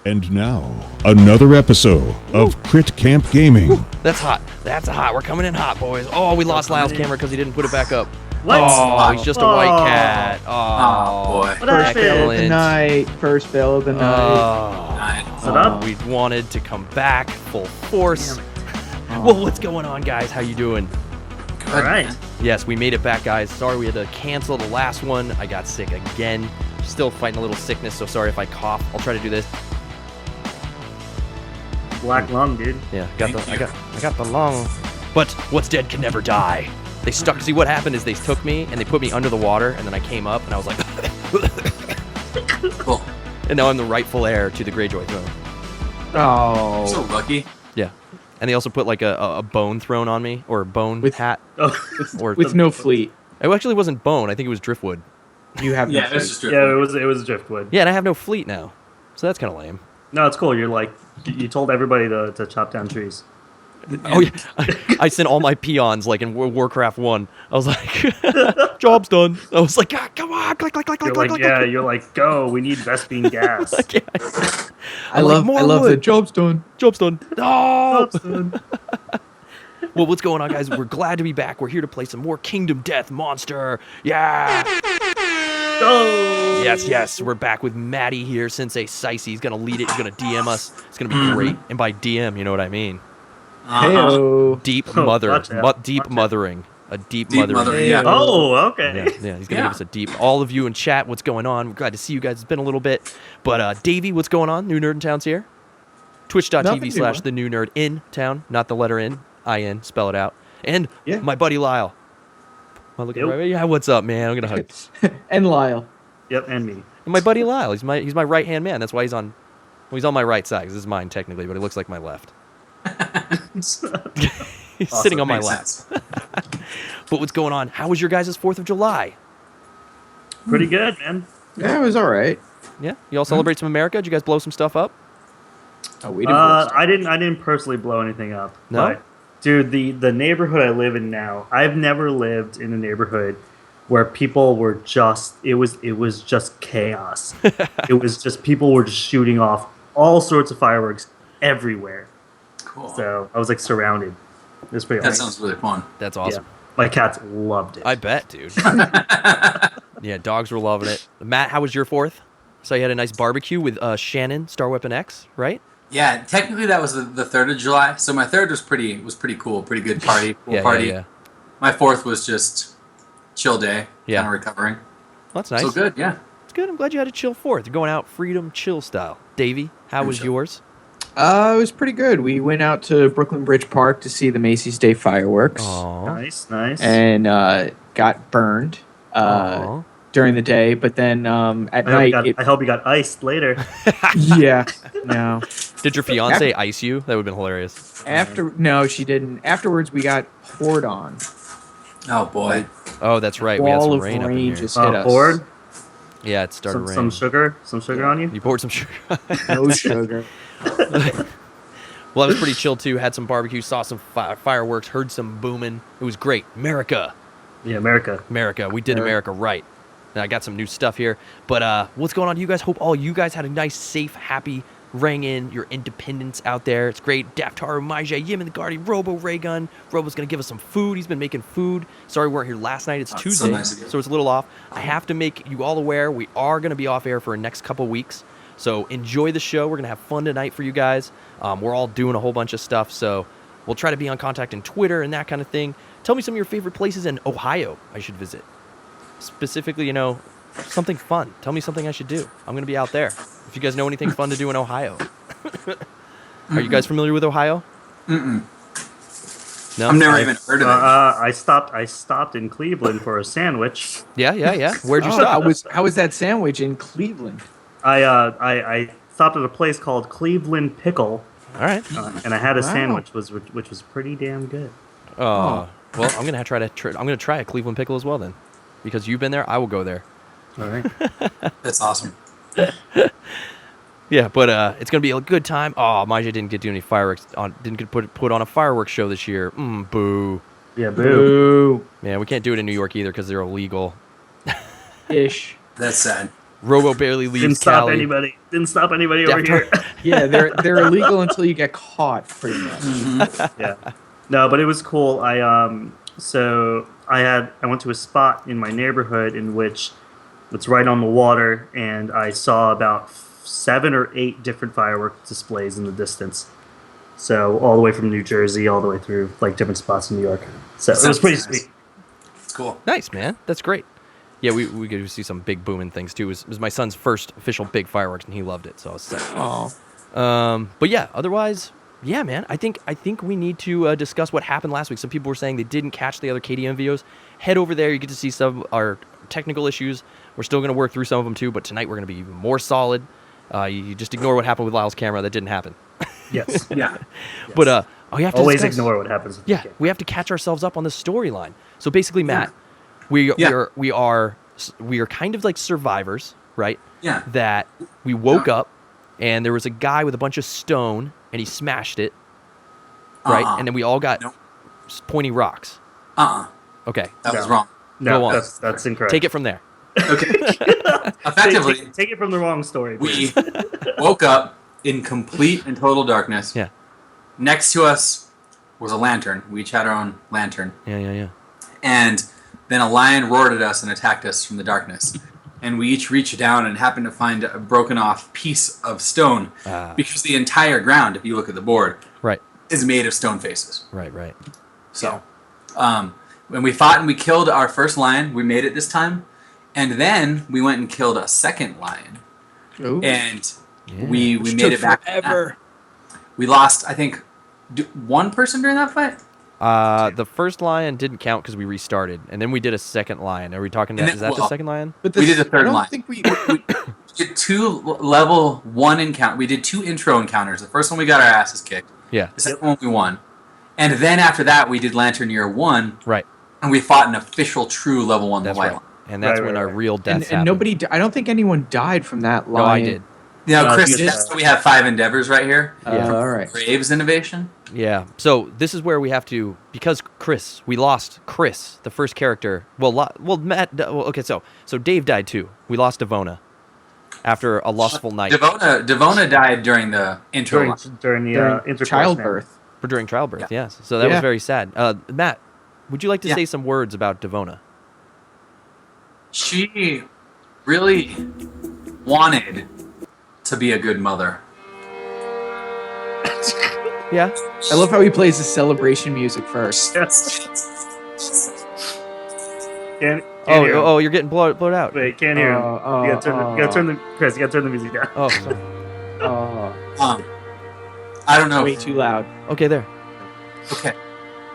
And now, another episode of Crit Camp Gaming. That's hot. That's hot. We're coming in hot, boys. Oh, we lost Lyle's camera because he didn't put it back up. What? Oh, he's just a white cat. Oh, boy. First fail of the night. First fail of the night. We wanted to come back full force. Well, what's going on, guys? How you doing? All right. Yes, we made it back, guys. Sorry we had to cancel the last one. I got sick again. Still fighting a little sickness, so sorry if I cough. I'll try to do this. Black lung, dude. Yeah, I got the lung. But what's dead can never die. They stuck. See, what happened is they took me and they put me under the water, and then I came up and I was like, Cool. and now I'm the rightful heir to the Greyjoy throne. Oh. So lucky. Yeah, and they also put like a bone throne on me, or a bone hat, or With no fleet. it actually wasn't bone. I think it was driftwood. You have no Yeah, fleet. it's just Yeah, it was driftwood. Yeah, and I have no fleet now, so that's kind of lame. No, it's cool. You're like, you told everybody to chop down trees. Oh yeah, I sent all my peons like in Warcraft 1. I was like, job's done. I was like, come on, click. You're like, go. We need Vespine gas. Like, yeah. I love wood. the job's done. Job's done. No. Dobson. Well, what's going on, guys? We're glad to be back. We're here to play some more Kingdom Death Monster. Yeah. Go. Yes. We're back with Maddie here. Sensei Sicey. He's gonna lead it. He's gonna DM us. It's gonna be great. And by DM, you know what I mean. Heyo. Deep Oh, mother. watch out. Deep mothering. A deep Deep mothering. yeah. Oh, okay. Yeah, he's gonna give us a deep. All of you in chat, what's going on? We're glad to see you guys. It's been a little bit, but Davey, what's going on? New Nerd in Town's here. Nothing Twitch.tv/ new. the new nerd in town, not the letter in, I-N, spell it out. And Yeah. my buddy Lyle. Am I looking Yep. right? Yeah, what's up, man? I'm gonna hug. And Lyle. Yep, and me. And my buddy Lyle. He's my right hand man. That's why he's on my right side. 'Cause this is mine technically, but it looks like my left. He's sitting on my Makes lap. sense. But what's going on? How was your guys' 4th of July? Pretty good, man. Yeah, it was all right. Yeah, you all celebrate some America? Did you guys blow some stuff up? Oh, we didn't. I didn't personally blow anything up. No? But, dude, the neighborhood I live in now, I've never lived in a neighborhood where people were just it was just chaos. It was just people were just shooting off all sorts of fireworks everywhere. Cool. So I was like surrounded. It was pretty That awesome. sounds really fun. That's Yeah. awesome. My cats loved it. I bet, dude. Yeah, dogs were loving it. Matt, how was your 4th? So you had a nice barbecue with Shannon, Star Weapon X, right? Yeah, technically that was the 3rd of July. So my 3rd was pretty cool, pretty good party. Cool party. Yeah. My 4th was just chill day, Yeah. kind of recovering. Well, that's nice. So good, yeah. It's good. I'm glad you had a chill 4th. You're going out freedom chill style. Davey, how was chill. yours? It was pretty good. We went out to Brooklyn Bridge Park to see the Macy's Day fireworks. Aww. Nice. And got burned Aw. during the day, but then at I night, hope you got iced later. yeah, no. Did your fiance ice you? That would have been hilarious. No, she didn't. Afterwards, we got poured on. Oh boy. Oh, that's right. We had Wall some of rain up in rain here. just hit us. Poured Yeah, it started some raining. sugar on you. You poured some sugar. No sugar. Well, that was pretty chill too. Had some barbecue, saw some fireworks, heard some booming. It was great. America. Yeah, America. We did America right. And I got some new stuff here. But what's going on? You guys, hope all you guys had a nice, safe, happy, rang in your independence out there. It's great. Daftaru, Maija, Yim and the Guardian, Robo, Raygun. Robo's going to give us some food. He's been making food. Sorry we weren't here last night. It's Oh, it's Tuesday, so nice of you. so it's a little off. I have to make you all aware we are going to be off air for the next couple weeks. So enjoy the show. We're going to have fun tonight for you guys. We're all doing a whole bunch of stuff, so we'll try to be on contact in Twitter and that kind of thing. Tell me some of your favorite places in Ohio I should visit. Specifically, something fun. Tell me something I should do. I'm going to be out there. If you guys know anything fun to do in Ohio. Are you guys familiar with Ohio? Mm-mm. No? I've never even heard of it. I stopped in Cleveland for a sandwich. Yeah. Where'd you Oh, stop? how was that sandwich in Cleveland? I stopped at a place called Cleveland Pickle, All right. and I had a Wow. sandwich which was pretty damn good. Well, I'm going to try a Cleveland pickle as well then. Because you've been there, I will go there. All right. That's awesome. Yeah, but it's gonna be a good time. Oh, Maija didn't get to do any fireworks. Didn't get put on a fireworks show this year. Boo. Yeah, boo. Boo. Man, we can't do it in New York either because they're illegal. Ish. That's sad. Robo barely leaves Didn't stop Cali. anybody. Didn't stop anybody over here. Yeah, they're illegal until you get caught, pretty much. Yeah. No, but it was cool. I went to a spot in my neighborhood in which it's right on the water, and I saw about 7 or 8 different fireworks displays in the distance. So all the way from New Jersey, all the way through like different spots in New York. So it was pretty sweet. It's cool. Nice, man. That's great. Yeah, we get to see some big booming things too. It was my son's first official big fireworks, and he loved it. So I was sick. Oh, But yeah, otherwise, yeah, man. I think we need to discuss what happened last week. Some people were saying they didn't catch the other KDM videos. Head over there. You get to see some of our technical issues. We're still going to work through some of them too, but tonight we're going to be even more solid. You just ignore what happened with Lyle's camera. That didn't happen. Yes. Yeah. But we have to Always discuss, ignore what happens. With the Yeah, game. we have to catch ourselves up on the storyline. So basically, Matt, we are kind of like survivors, right? Yeah. That we woke up and there was a guy with a bunch of stone and he smashed it, right? And then we all got pointy rocks. Okay. That was wrong. No, Go on. that's incorrect. Take it from there. Okay. Effectively, Take it from the wrong story. we woke up in complete and total darkness. Yeah. Next to us was a lantern. We each had our own lantern. Yeah. And then a lion roared at us and attacked us from the darkness. And we each reached down and happened to find a broken off piece of stone. Because the entire ground, if you look at the board, Right. is made of stone faces. Right. So, when we fought and we killed our first lion, we made it this time. And then we went and killed a second lion. Ooh. And we Which made took it back. forever. We lost, I think, one person during that fight? The first lion didn't count because we restarted, and then we did a second lion. Are we talking? And Is that the well, second liond? But We did the third I don't line. think we Did 2 level 1 encounter. We did 2 intro encounters. The first one we got our asses kicked. Yeah. The second one we won. And then after that we did Lantern Year 1, Right. and we fought an official true level 1 That's White right. Lion. And that's Right, when our right. real deaths and happened. nobody. I don't think anyone died from that No, I lion. did. Now, No, Chris, you did. that's why we have 5 endeavors right here. All right. Graves Innovation. Yeah. So this is where we have to, because we lost Chris, the first character. Well, Matt. Well, okay. So Dave died too. We lost Devona after a lustful night Devona died during the intro line. during the During intercourse childbirth. for during childbirth. Yeah. Yes. So that was Yeah. very sad. Matt, would you like to Yeah. say some words about Devona? She really wanted to be a good mother. Yeah. I love how he plays the celebration music first. Yes. Can't hear him. Oh, you're getting blowed out. Wait, can't hear him. You gotta turn the Chris. You gotta turn the music down. Oh, sorry. I don't know. Way too loud. Okay, there. Okay.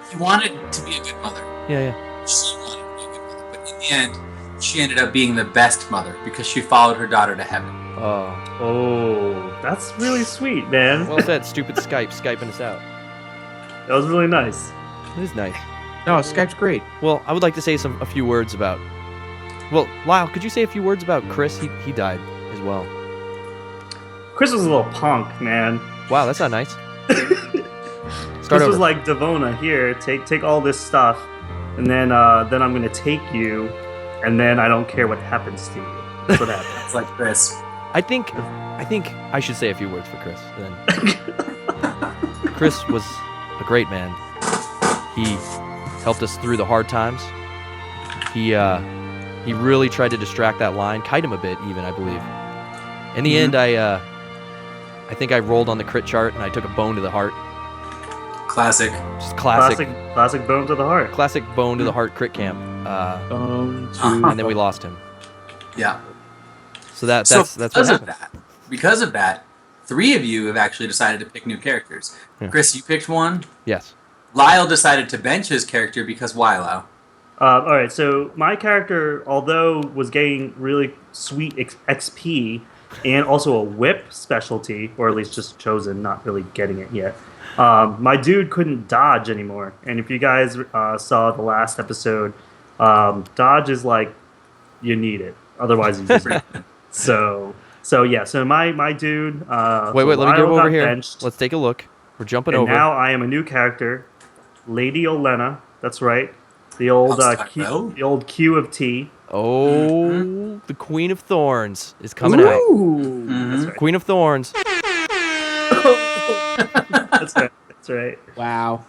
She wanted to be a good mother. Yeah. She wanted to be a good mother. But in the end, she ended up being the best mother because she followed her daughter to heaven. Oh, Oh, that's really sweet, man. well said. Stupid Skyping us out. That was really nice. It is nice. No, Skype's great. Well, I would like to say a few words about. Well, Lyle, could you say a few words about Chris? He died as well. Chris was a little punk, man. Wow, that's not nice. Chris Start over. was like, Devona, here, take all this stuff, and then I'm gonna take you, and then I don't care what happens to you. That's what happened. It's like Chris. I think I should say a few words for Chris. Then. Chris was a great man. He helped us through the hard times. He really tried to distract that line, kite him a bit, even I believe. In the end, I think I rolled on the crit chart and I took a bone to the heart. Classic. Just classic Bone to the heart. classic bone to the heart crit camp. And then we lost him. Yeah. So that's So what because of happened. because of that, 3 of you have actually decided to pick new characters. Yeah. Chris, you picked one. Yes. Lyle decided to bench his character because why, Lyle? All right, so my character, although was getting really sweet XP and also a whip specialty, or at least just chosen, not really getting it yet, my dude couldn't dodge anymore. And if you guys saw the last episode, dodge is like, you need it. Otherwise, you just So my dude. Wait, let me Lyle get over got here. benched, Let's take a look. We're jumping and over. now I am a new character, Lady Olena. That's right, the old How's that, Q, Lyle? the old Q of T. Oh, the Queen of Thorns is coming out. Ooh. That's right. Queen of Thorns. That's right. That's right. Wow.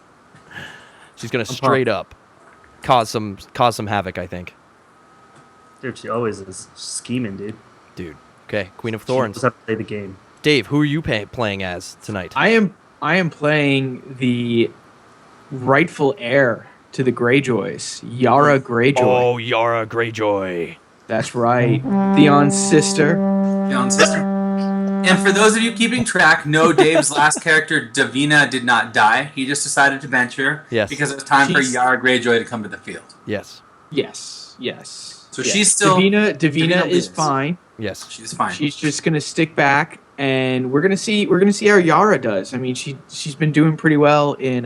She's gonna straight up cause some havoc, I think. Dude, she always is scheming, dude. Dude. Okay, Queen of She Thorns. just have to play the game. Dave, who are you playing as tonight? I am playing the rightful heir to the Greyjoys, Yara Greyjoy. Oh, Yara Greyjoy. That's right. Theon's sister. Theon's sister. And for those of you keeping track, no, Dave's last character, Davina, did not die. He just decided to venture because it was time for She's- Yara Greyjoy to come to the field. Yes. Yes. So yes. she's still... Davina Davina is lives. fine. Yes. She's fine. She's just gonna stick back, and we're gonna see how Yara does. I mean, she's been doing pretty well in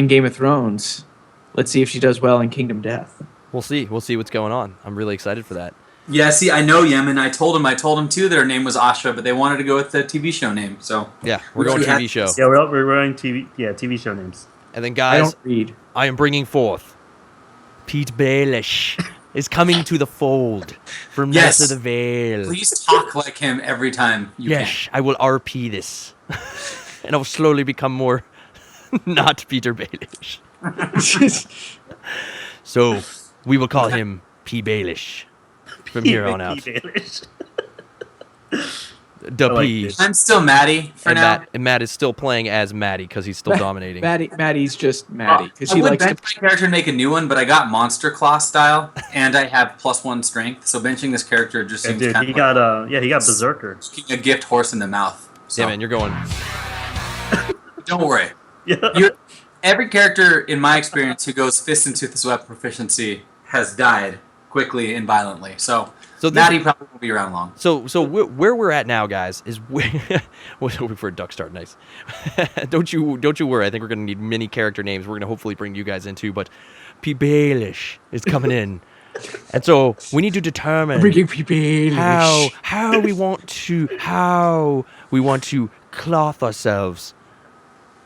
Game of Thrones. Let's see if she does well in Kingdom Death. We'll see. We'll see what's going on. I'm really excited for that. Yeah, see, I know Yemen. I told him too that her name was Asha, but they wanted to go with the TV show name. So Yeah, we're going We had- TV show. Yeah, we're running TV show names. And then I guys, don't read. I am bringing forth Pete Baelish is coming to the fold from Yes. Nessa the Vale. please talk like him every time you Yes, I will RP this. And I will slowly become more not Peter Baelish. So we will call him P. Baelish from here on out. Baelish. The I like P. this. can. I'm still Maddie for And now. Matt is still playing as Maddie because he's still dominating. Maddie's just Maddie because I she would likes to. bench my character and make a new one, but I got Monster Claw style, and I have +1 strength, so benching this character just Yeah, seems dude, kind he of got he got Berserker. kicking a gift horse in the mouth. So Yeah, man, you're going. don't worry. Yeah. Every character, in my experience, who goes fist and tooth as weapon proficiency has died quickly and violently. So this- Maddie probably won't be around long. So where we're at now, guys, is we're hoping for a duck start. Nice. don't you worry. I think we're gonna need many character names. We're gonna hopefully bring you guys into, but P. Baelish is coming in, and so we need to determine Bringing people. how we want to cloth ourselves.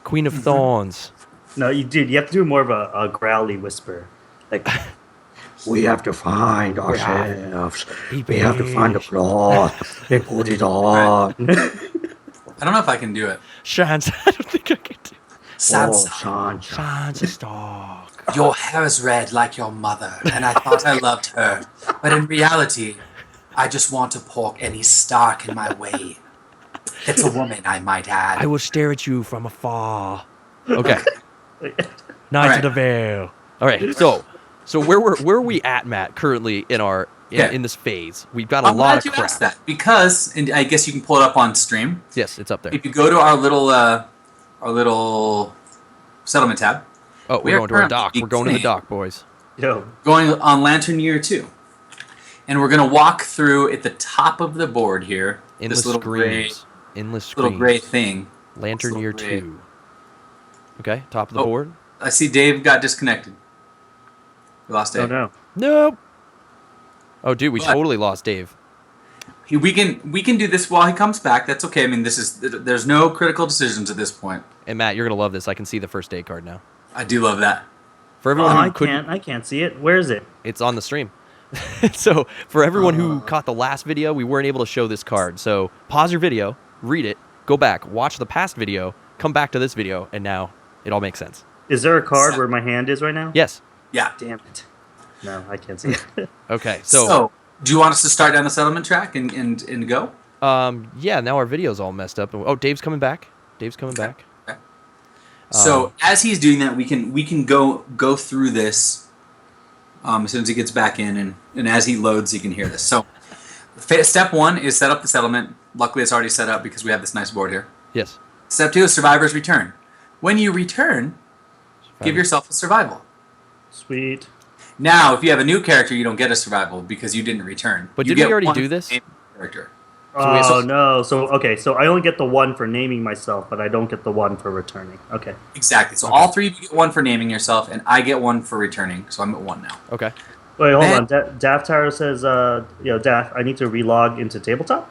Queen of Thorns. No, you have to do more of a growly whisper. Like, We have to find ourselves. Be We have to find a beige. cloth and put it on. I don't know if I can do it. Shans. I don't think I can do. Sansa, Sansa. Sansa Stark. your hair is red like your mother, and I thought I loved her. But in reality, I just want to pork any Stark in my way. It's a woman, I might add. I will stare at you from afar. Okay. Knight Alright. of the Vale. All right. So where are we at, Matt? Currently in our in this phase, we've got a I'm lot glad of you crap. asked that because, and I guess you can pull it up on stream. Yes, it's up there. If you go to our little settlement tab, Oh, we we're are going to our currently dock. We're going to the playing. dock, boys. yo, going on Lantern Year 2. And we're going to walk through at the top of the board here. Endless this little gray, screens. Endless screens. little gray thing. Lantern little Year gray. 2. Okay, top of the Oh. board. I see Dave got disconnected. We lost Dave. oh no. Nope. Oh, dude, we But- totally lost Dave. We can do this while he comes back. That's okay. I mean, there's no critical decisions at this point. And Matt, you're gonna love this. I can see the first aid card now. I do love that. For Oh, everyone who I couldn't, can't see it. Where is it? it's on the stream. So for everyone who caught the last video, we weren't able to show this card. So pause your video, read it, go back, watch the past video, come back to this video, and now it all makes sense. Is there a card where my hand is right now? Yes. Yeah. Damn it. No, I can't see it. Okay. So, So, do you want us to start down the settlement track and go? yeah, now our video's all messed up. Oh, Dave's coming back. Dave's coming back. So as he's doing that, we can go through this as soon as he gets back in, and as he loads, he can hear this. So step 1 is set up the settlement. Luckily, it's already set up because we have this nice board here. Yes. Step 2 is survivor's return. When you return, give yourself a survival. Sweet. Now, if you have a new character, you don't get a survival because you didn't return. But You didn't we get already one do this? named character. Oh no. So okay. So I only get the one for naming myself, but I don't get the one for returning. Okay. Exactly. So all three of you get one for naming yourself, and I get one for returning. So I'm at 1 now. Okay. Wait, hold Man. on. Daft Tower says, Daft, I need to relog into tabletop.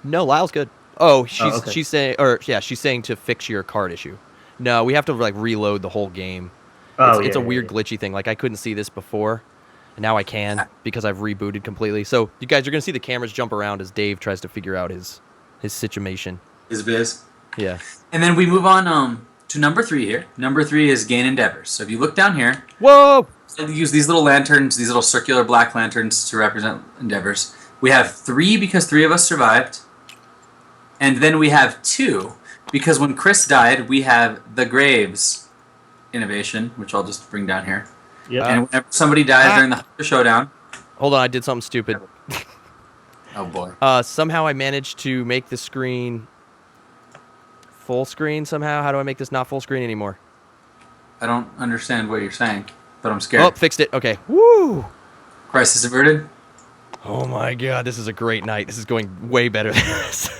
No, Lyle's good. Oh, okay. she's saying to fix your card issue. No, we have to like reload the whole game. Oh, It's a yeah, weird yeah. glitchy thing. Like I couldn't see this before, And now I can because I've rebooted completely. So you guys are going to see the cameras jump around as Dave tries to figure out his situation. His biz. Yeah. And then we move on to number 3 here. Number 3 is gain endeavors. So if you look down here, Whoa! I use these little lanterns, these little circular black lanterns to represent endeavors. We have 3 because 3 of us survived. And then we have 2 because when Chris died, we have the Graves innovation, which I'll just bring down here. Yep. And whenever somebody dies during the Hunter Showdown... Hold on, I did something stupid. Oh, boy. Somehow I managed to make the screen full screen somehow. How do I make this not full screen anymore? I don't understand what you're saying, but I'm scared. Oh, fixed it. Okay. Woo! Crisis averted? Oh my god, this is a great night. This is going way better than this.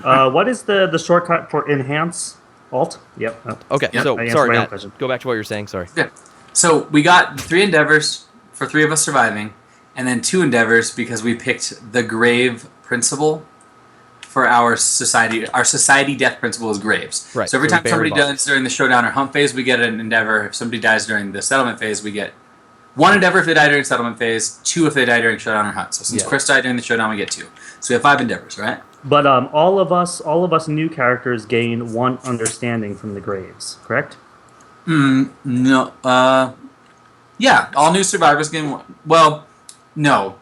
What is the shortcut for enhance? Alt? Yep. Oh. Okay, Yep. so I answered sorry, my own Matt. question. Go back to what you were saying. Sorry. Yeah. So we got 3 endeavors for 3 of us surviving, and then 2 endeavors because we picked the grave principle for our society. Our society death principle is graves. Right, So every so we time bury somebody bodies. dies during the showdown or hunt phase, we get an endeavor. If somebody dies during the settlement phase, we get 1 endeavor if they die during settlement phase, 2 if they die during showdown or hunt. So since Yeah. Chris died during the showdown, we get 2. So we have 5 endeavors, right? But all of us new characters gain 1 understanding from the graves, correct? No. Yeah, all new survivors gain 1. Well, no.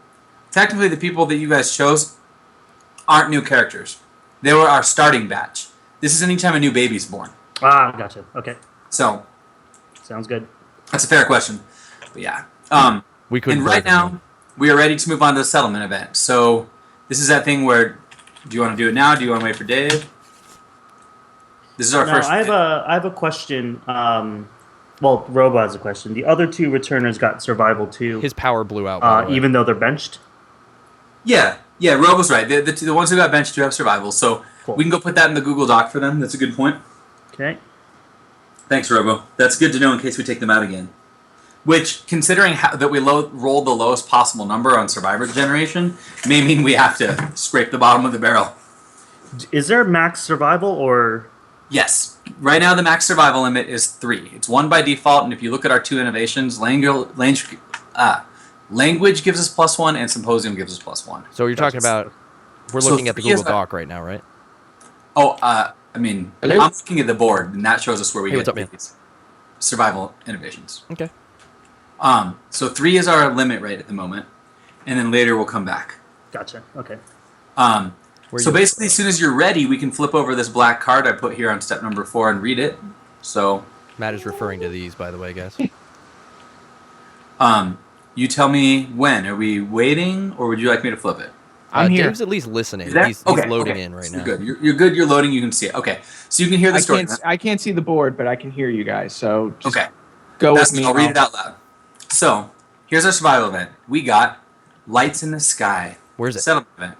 Technically, the people that you guys chose aren't new characters. They were our starting batch. This is anytime a new baby's born. Ah, gotcha. Okay, So sounds good. that's a fair question. But yeah. We couldn't. And right now, we are ready to move on to the settlement event. So this is that thing where, do you want to do it now? Do you want to wait for Dave? This is our Now, first. I have a question. Well, Robo has a question. The other 2 returners got survival too, His power blew out. by the way. even though they're benched. Yeah, Robo's right. The ones who got benched do have survival. So Cool. we can go put that in the Google Doc for them. That's a good point. Okay. Thanks, Robo. That's good to know in case we take them out again. Which, considering that we rolled the lowest possible number on Survivor Generation, may mean we have to scrape the bottom of the barrel. Is there max survival or? Yes. Right now, the max survival limit is 3. It's 1 by default, and if you look at our 2 innovations, language gives us +1, and symposium gives us +1. So you're talking about? We're So looking at the 3 is Google Doc right now, right? Oh, I mean, Hello? I'm looking at the board, and that shows us where we Hey, get what's up, man? these survival innovations. Okay. So 3 is our limit rate at the moment, and then later we'll come back. Gotcha. Okay. Where So you- basically, as soon as you're ready, we can flip over this black card I put here on step number 4 and read it. So, Matt is referring to these, by the way, guys. you tell me when. Are we waiting, or would you like me to flip it? I'm here. Dave's at least listening. Is that- He's okay, loading okay. in right So now. You're good. You're good. You're loading. You can see it. Okay. So you can hear the story. I can't see the board, but I can hear you guys. So just Okay. go That's with me. I'll read it out loud. So, here's our survival event. We got lights in the sky. Where's it? Settlement event.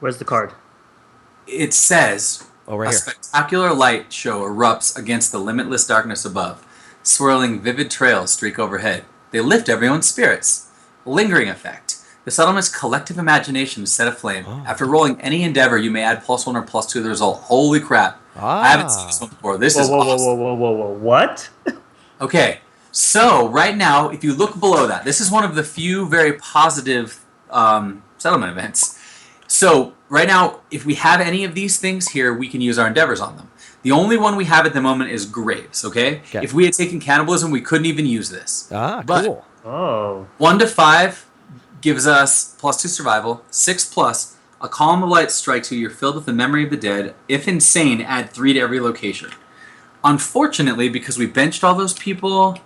Where's the card? It says, Oh, right a here. spectacular light show erupts against the limitless darkness above. Swirling vivid trails streak overhead. They lift everyone's spirits. Lingering effect. The settlement's collective imagination is set aflame. Oh. After rolling any endeavor, you may add +1 or +2 to the result. Holy crap. I haven't seen this one before. This Whoa, is whoa, awesome. whoa! What? Okay, so right now, if you look below that, this is one of the few very positive settlement events. So right now, if we have any of these things here, we can use our endeavors on them. The only one we have at the moment is graves, okay? Okay. If we had taken cannibalism, we couldn't even use this. But Cool. Oh. 1 to 5 gives us +2 survival. 6 plus, a column of light strikes you. You're filled with the memory of the dead. If insane, add 3 to every location. Unfortunately, because we benched all those people,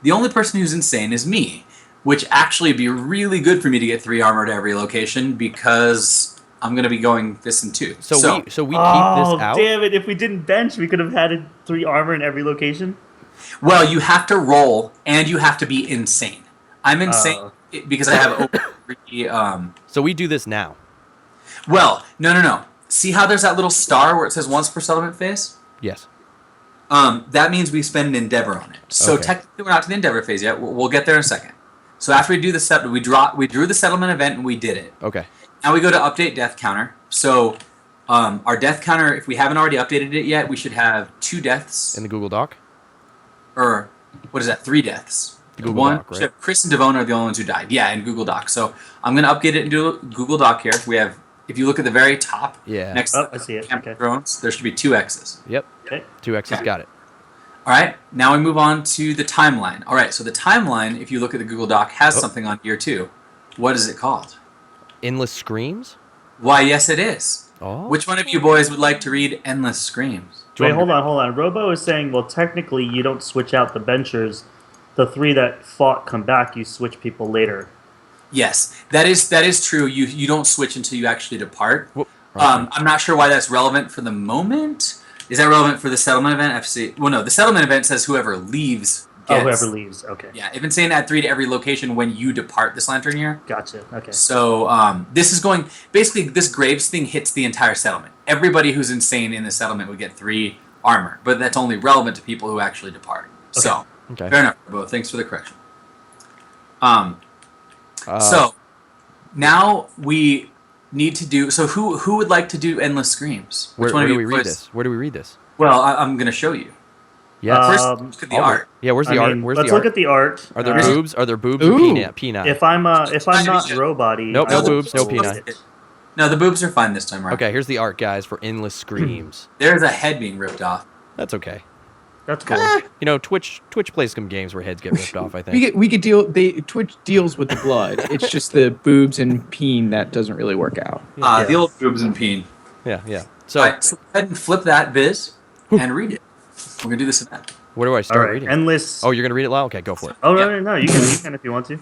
the only person who's insane is me, which actually would be really good for me to get 3 armor to every location because I'm going to be going this and 2. So we keep this Oh, out. damn it. If we didn't bench, we could have had 3 armor in every location. Well, you have to roll and you have to be insane. I'm insane Oh. because I have over 3, So we do this now. Well, no. See how there's that little star where it says once per settlement phase? Yes. That means we spend an endeavor on it. So Okay. technically, we're not to the endeavor phase yet. We'll get there in a second. So after we do the we drew the settlement event and we did it. Okay. Now we go to update death counter. So our death counter, if we haven't already updated it yet, we should have 2 deaths, In the Google Doc. or what is that? 3 deaths. The Google One, Doc, right? Chris and Devon are the only ones who died. Yeah, in Google Doc. So I'm going to update it into Google Doc here. We have, if you look at the very top, Yeah. next Oh, to I see it. Camp Okay. of Thrones, there should be 2 X's. Yep. Okay. 2 X's, Okay. got it. All right, now we move on to the timeline. All right, so the timeline, if you look at the Google Doc, has something on here too. What is it called? Endless Screams? Why, yes, it is. Oh. Which one of you boys would like to read Endless Screams? Wait, hold on. Robo is saying, well, technically, you don't switch out the benchers. The 3 that fought come back. You switch people later. Yes, that is true. You don't switch until you actually depart. Whoop. I'm not sure why that's relevant for the moment. Is that relevant for the settlement event? FC? Well, no. The settlement event says whoever leaves gets. Oh, whoever leaves. Okay. Yeah, it's been saying add 3 to every location when you depart this lantern here. Gotcha. Okay. So this is going basically this Graves thing hits the entire settlement. Everybody who's insane in the settlement would get 3 armor, but that's only relevant to people who actually depart. So Okay. fair enough, Bo. Thanks for the correction. So now we need to do. So who would like to do Endless Screams? Where one of do you we read boys- this? Where do we read this? Well, I'm going to show you. Yes. First, Um, look at the I'll read- art. Yeah, where's the I art? mean, Where's let's the look art? at the art. Are there boobs? Are there boobs Ooh. or peanut? If I'm not Robody. Nope, I no will- boobs, no peanut. No, the boobs are fine this time around. Okay, here's the art, guys, for Endless Screams. There's a head being ripped off. That's okay. That's cool. You know, Twitch plays some games where heads get ripped off, I think. We could deal. Twitch deals with the blood. It's just the boobs and peen that doesn't really work out. The old boobs and peen. Yeah, yeah. So, All right, so go ahead and flip that viz and read it. We're going to do this event. where do I All start right. reading? Endless. Oh, you're going to read it loud? Okay, go for it. Oh, Yeah. no. You can if you want to.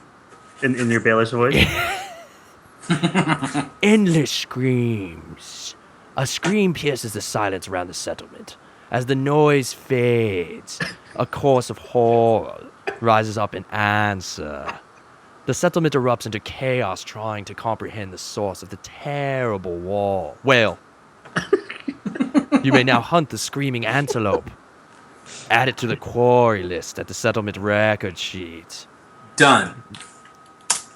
In your Baelish voice. Endless screams. A scream pierces the silence around the settlement. As the noise fades, a chorus of horror rises up in answer. The settlement erupts into chaos, trying to comprehend the source of the terrible wail. You may now hunt the screaming antelope. Add it to the quarry list at the settlement record sheet. Done.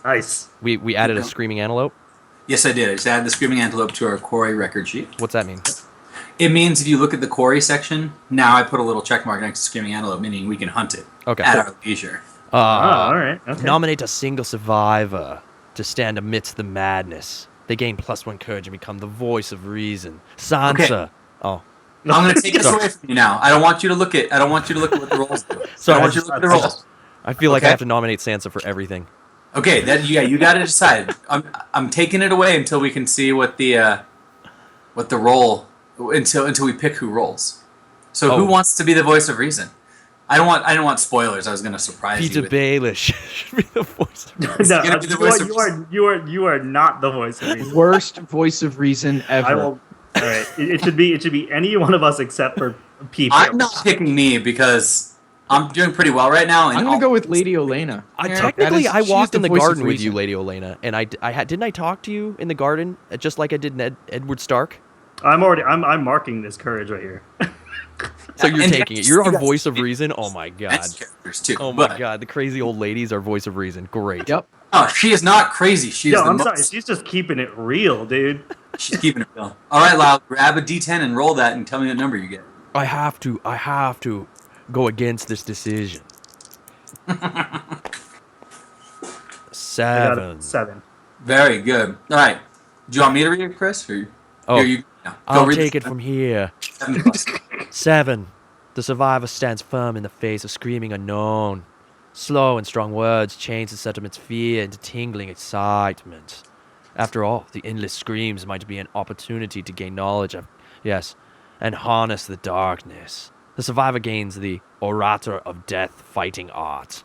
Nice. We added a screaming antelope? Yes, I did. I just added the Screaming Antelope to our quarry record sheet. What's that mean? It means if you look at the quarry section, now I put a little check mark next to Screaming Antelope, meaning we can hunt it Okay. at our leisure. All right. Okay. Nominate a single survivor to stand amidst the madness. They gain +1 courage and become the voice of reason. Sansa. Okay. Oh. I'm going to take this away from you now. I don't want you to look at what the rolls do. So I don't want you to look at the rolls. I feel like I Okay. have to nominate Sansa for everything. Okay, you got to decide. I'm taking it away until we can see what the roll until we pick who rolls. So who Oh. wants to be the voice of reason? I don't want spoilers. I was going to surprise Peter you. with- Baelish should be the voice of reason. No, gonna be the voice of you are not the voice of reason. Worst voice of reason ever. I will. All right. It should be any one of us except for people. I'm not picking me because I'm doing pretty well right now. And I'm gonna go with Lady Olena. Technically, I she's walked in the voice of garden with you, reason. Lady Olena, and didn't I talk to you in the garden just like I did in Edward Stark? I'm marking this courage right here. So you're And taking it. yes, You're our yes. voice of reason. Oh my god. Next characters too. Oh my but, god. The crazy old lady's our voice of reason. Great. Yep. Oh, she is not crazy. She is Yo, the I'm most. sorry. She's just keeping it real, dude. She's keeping it real. All right, Lyle, grab a D10 and roll that, and tell me what number you get. I have to go against this decision. I got 7. 7. Very good. All right. Do you want me to read it, Chris? Or Oh, here you no, go I'll read take the it from here. 7 plus. 7. The survivor stands firm in the face of screaming unknown. Slow and strong words change the settlement's fear into tingling excitement. After all, the endless screams might be an opportunity to gain knowledge of, yes, and harness the darkness. The survivor gains the Orator of Death fighting art.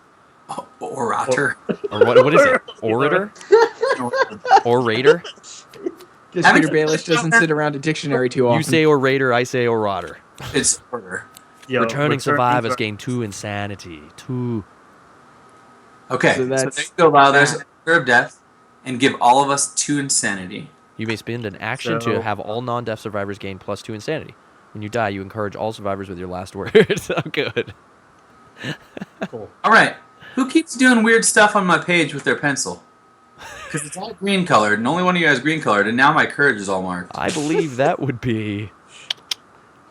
Orator. Or what is it? Orator? Orator? Guess Peter Baelish doesn't sit around a dictionary too often. You say Orator, I say Orator. It's order. Yo, Returning survivors sur- gain 2 insanity. 2. Okay. So So, that's there you go, Lyle. There's Order of Death, and give all of us 2 insanity. You may spend an action So- to have all non-death survivors gain +2 insanity. When you die, you encourage all survivors with your last words. Oh, good. Cool. All right. Who keeps doing weird stuff on my page with their pencil? Because it's all green colored, and only one of you guys green colored, and now my courage is all marked. I believe that would be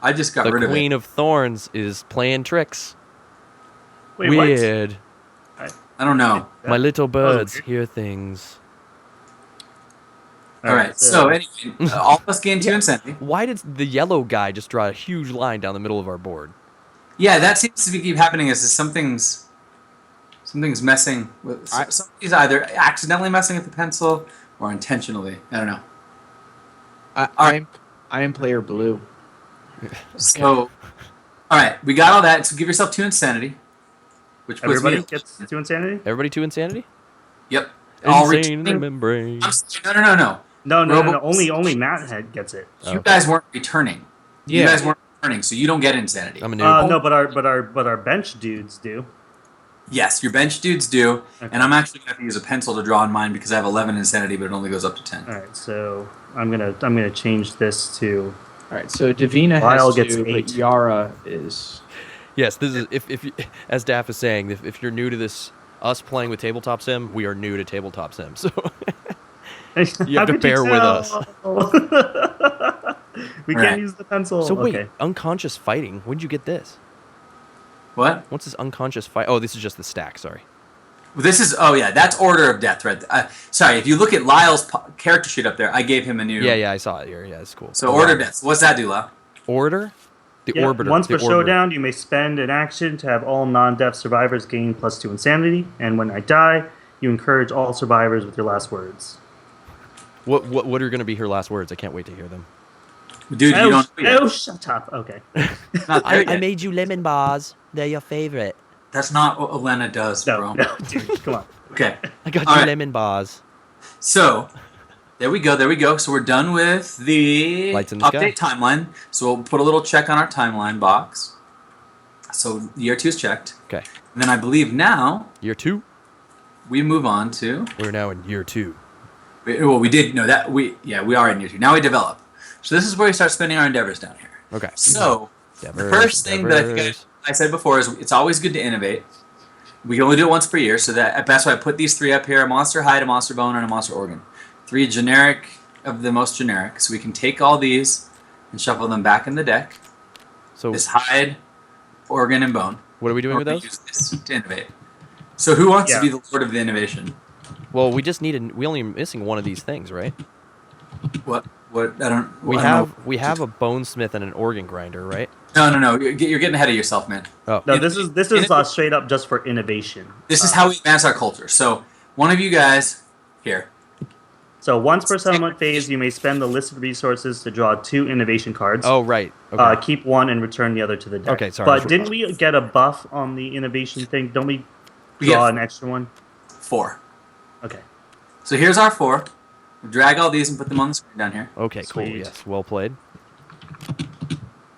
I just got the rid Queen of it. of Thorns is playing tricks. Wait, what? Weird. I don't know. My little birds weird. hear things. All right. So anyway, all of us gain 2 insanity. Why did the yellow guy just draw a huge line down the middle of our board? Yeah, that seems to keep happening. Is something's messing with. Somebody's either accidentally messing with the pencil or intentionally. I don't know. I am player blue. So, all right, we got all that. So give yourself 2 insanity, which puts Everybody me. gets 2 insanity? Everybody 2 insanity? Yep. All Insane in the returning. membrane. No. Only Matt gets it. You guys weren't returning. You Yeah. guys weren't returning, so you don't get insanity. I'm a noob. No, but our bench dudes do. Yes, your bench dudes do, Okay. and I'm actually gonna have to use a pencil to draw on mine because I have 11 insanity, but it only goes up to 10. All right, so I'm gonna change this to. All right, so Davina Lyle has gets 2, 8. but Yara is. Yes, this is if you, as Daff is saying, if you're new to this, us playing with Tabletop Sim, we are new to Tabletop Sim. So you have to bear with us. We Right. can't use the pencil. So wait, Okay. unconscious fighting. When'd you get this? What? What's this unconscious fight? Oh, this is just the stack. Sorry. This is that's Order of Death, right? Sorry, if you look at Lyle's character sheet up there, I gave him a new. Yeah, I saw it here. Yeah, it's cool. So Order of Death. What's that do, Lyle? Order? The Yeah, orbiter. Once the per orbiter. showdown, you may spend an action to have all non-death survivors gain +2 insanity, and when I die, you encourage all survivors with your last words. What are going to be her last words? I can't wait to hear them. Dude, you don't. Oh, shut up. Okay. Not there yet. made you lemon bars. They're your favorite. That's not what Elena does, bro. No, dude, come on. Okay. I got All you right. lemon bars. So, there we go. So we're done with the Lights in the update timeline. So we'll put a little check on our timeline box. So year 2 is checked. Okay. And then I believe now Year 2. we move on to. We're now in year 2. Well, we did know that we are in year 2. Now we develop. So this is where we start spending our endeavors down here. Okay. So the Endeavors, first thing that I think endeavors. I said before is it's always good to innovate. We can only do it once per year, so that's why I put these 3 up here: a monster hide, a monster bone, and a monster organ. 3 generic of the most generic. So we can take all these and shuffle them back in the deck. So This hide, organ, and bone. what are we doing Or with we those? use this to innovate. So who wants Yeah. to be the lord of the innovation? Well, we just need we only missing one of these things, right? What? I don't. We I don't have know. we have a bonesmith and an organ grinder, right? No. You're getting ahead of yourself, man. Oh. No, this is straight up just for innovation. This is how we advance our culture. So one of you guys here. So once per settlement phase, you may spend the listed resources to draw 2 innovation cards. Oh, right. Okay. Keep 1 and return the other to the deck. Okay, sorry. But didn't we get a buff on the innovation thing? Don't we We draw get an extra one? 4. Okay. So here's our 4. We'll drag all these and put them on the screen down here. Okay, cool. Sweet. Yes, well played.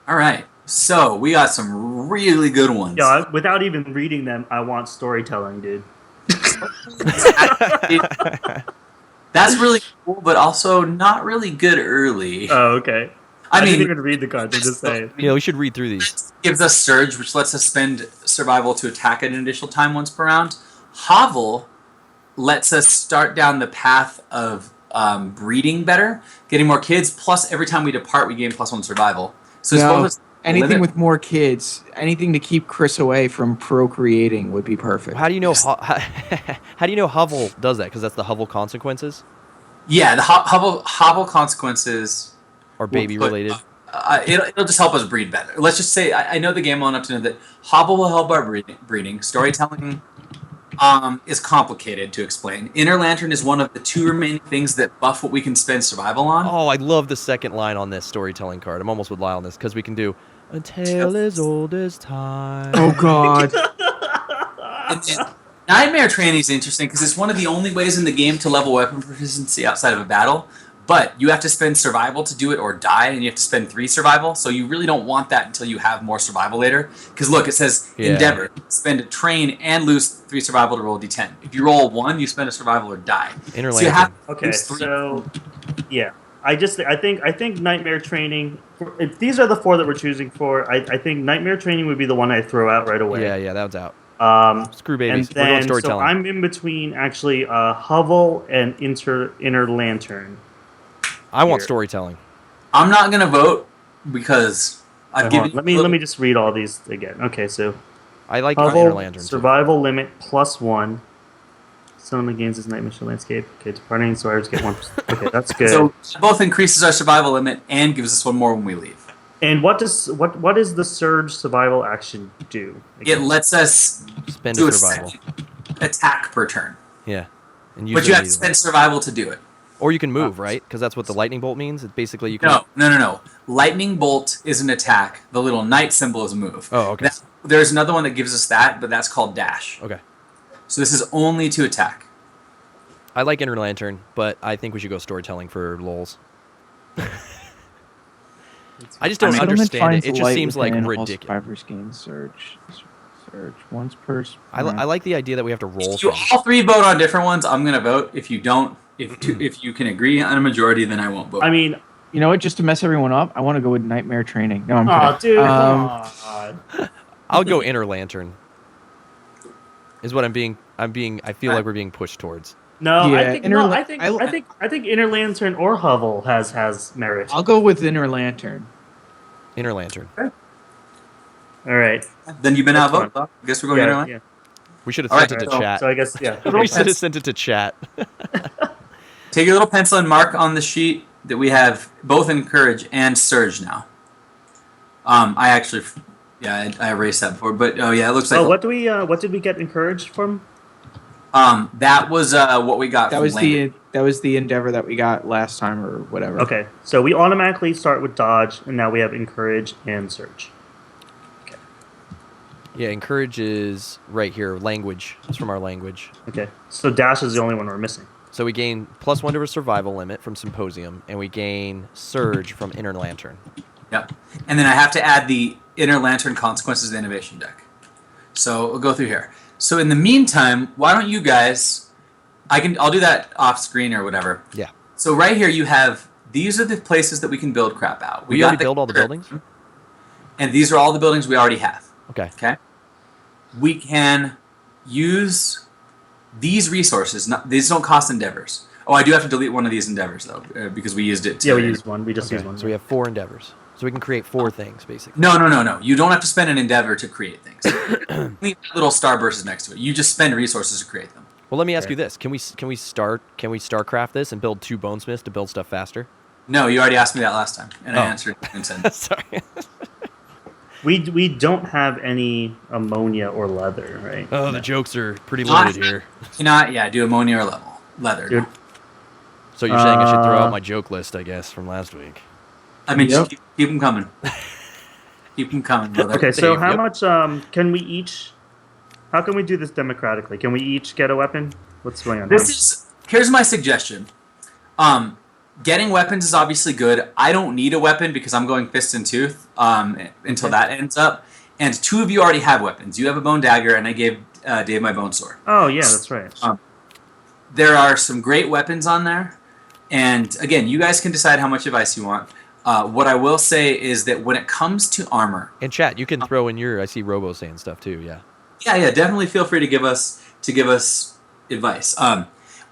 All right. So we got some really good ones. Yeah, without even reading them, I want storytelling, dude. That's really cool, but also not really good early. Oh, okay. I I didn't mean, even read the cards. I'm just saying. Yeah, we should read through these. gives us Surge, which lets us spend survival to attack at an additional time once per round. Hovel lets us start down the path of breeding better, getting more kids, plus every time we depart, we gain +1 survival. So it's No, both anything limit- with more kids, anything to keep Chris away from procreating would be perfect. How do you know how do you know Hovel does that? Because that's the Hovel consequences Yeah, the Hovel consequences are baby will put- related. It'll just help us breed better. Let's just say I know the game well enough to know that Hobble will help our breeding. Storytelling is complicated to explain. Inner Lantern is one of the 2 remaining things that buff what we can spend survival on. Oh, I love the second line on this storytelling card. I'm almost with Lyle on this because we can do a tale as old as time. Oh God! And Nightmare Training is interesting because it's one of the only ways in the game to level weapon proficiency outside of a battle. But you have to spend survival to do it or die, and you have to spend 3 survival. So you really don't want that until you have more survival later. Because look, it says Yeah. Endeavor. Spend a train and lose 3 survival to roll a d10. If you roll 1, you spend a survival or die. Inner So you have Lantern. to Okay, lose 3. so yeah, I think Nightmare Training. If these are the 4 that we're choosing for, I think Nightmare Training would be the one I throw out right away. Yeah, that one's out. Screw And babies. We're going then, so storytelling. I'm in between actually Hovel and Inner Lantern. I want here. storytelling. I'm not going to vote because I've Hold on, given let me just read all these again. Okay, so I like Inner Hovel, Lantern. Too. survival limit +1. Someone gains his night mission landscape. Okay, departing survivors get 1%. Okay, that's good. So it both increases our survival limit and gives us one more when we leave. And what does the surge survival action do? It lets us Spend do a a survival. second attack per turn. Yeah. And But you have to spend survival to do it. Or you can move, right? Because that's what the lightning bolt means. It's basically you can. No. Lightning bolt is an attack. The little knight symbol is a move. Oh, okay. There's another one that gives us that, but that's called dash. Okay. So this is only to attack. I like Inner Lantern, but I think we should go storytelling for lols. I just don't Settlement understand it. finds It just light seems like within, all ridiculous. survivors gain surge once per. I like the idea that we have to roll. If you things. all three vote on different ones, I'm going to vote. If you don't, if you can agree on a majority, then I won't vote. I mean, You know what? Just to mess everyone up, I want to go with nightmare training. No, I'm oh, kidding. dude, come on. I'll go Inner Lantern. Is what I'm being. I feel like we're being pushed towards. No, Yeah, I think Inner no, La- I think Inner Lantern or Hovel has merit. I'll go with inner lantern. Inner Lantern. All right. Then you've been That's outvoted. I guess we're going Yeah, anyway. yeah. We should have All sent right, it to chat. So I guess yeah. We should have sent it to chat. Take your little pencil and mark on the sheet that we have both Encourage and Surge now. I actually, I erased that before, but it looks like. Oh, what did we get encouraged from? That was what we got. That from was Lane. that was the endeavor that we got last time or whatever. Okay, so we automatically start with dodge, and now we have encourage and surge. Yeah, Encourage is right here. Language. It's from our language. Okay, so dash is the only one we're missing. So we gain +1 to a survival limit from Symposium, and we gain Surge from Inner Lantern. Yep. And then I have to add the Inner Lantern Consequences of the Innovation deck. So we'll go through here. So in the meantime, why don't you guys? I'll do that off screen or whatever. Yeah. So right here you have these are the places that we can build crap out. We already build all the buildings? And these are all the buildings we already have. Okay. Okay. We can use these resources. These don't cost endeavors. Oh, I do have to delete one of these endeavors though, because we used it. Yeah, we used one. We just Okay. used one. So we have 4 endeavors. So we can create 4 things, basically. No. You don't have to spend an endeavor to create things. Leave little starbursts next to it. You just spend resources to create them. Well, let me ask you this: Can we StarCraft this and build 2 bonesmiths to build stuff faster? No, you already asked me that last time, and I answered and said, Sorry. We don't have any ammonia or leather, right? Oh, the jokes are pretty limited here. cannot, do ammonia or leather. Dude. So you're saying I should throw out my joke list, I guess, from last week? I mean, Yep. just keep them coming. Keep them coming, brother. Okay, so Dave, how yep. much can we each? How can we do this democratically? Can we each get a weapon? What's going on? Here's my suggestion. Getting weapons is obviously good. I don't need a weapon because I'm going fist and tooth until that ends up. And 2 of you already have weapons. You have a bone dagger, and I gave Dave my bone sword. Oh yeah, that's right. There are some great weapons on there. And again, you guys can decide how much advice you want. What I will say is that when it comes to armor, And chat, you can throw in your. I see Robo saying stuff too. Yeah. yeah, definitely feel free to give us advice.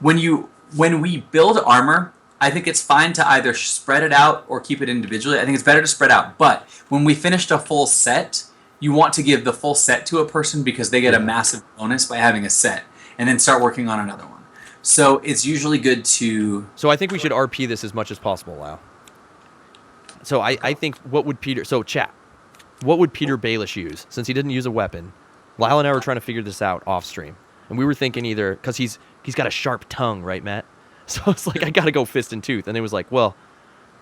When we build armor, I think it's fine to either spread it out or keep it individually. I think it's better to spread out. But when we finished a full set, you want to give the full set to a person because they get a massive bonus by having a set, and then start working on another one. So it's usually good to. So I think we should RP this as much as possible, Lau. So I think what would Peter? So chat, what would Peter Baelish use since he didn't use a weapon? Lyle and I were trying to figure this out off stream, and we were thinking either because he's got a sharp tongue, right, Matt? So it's like I gotta go fist and tooth, and it was like, well,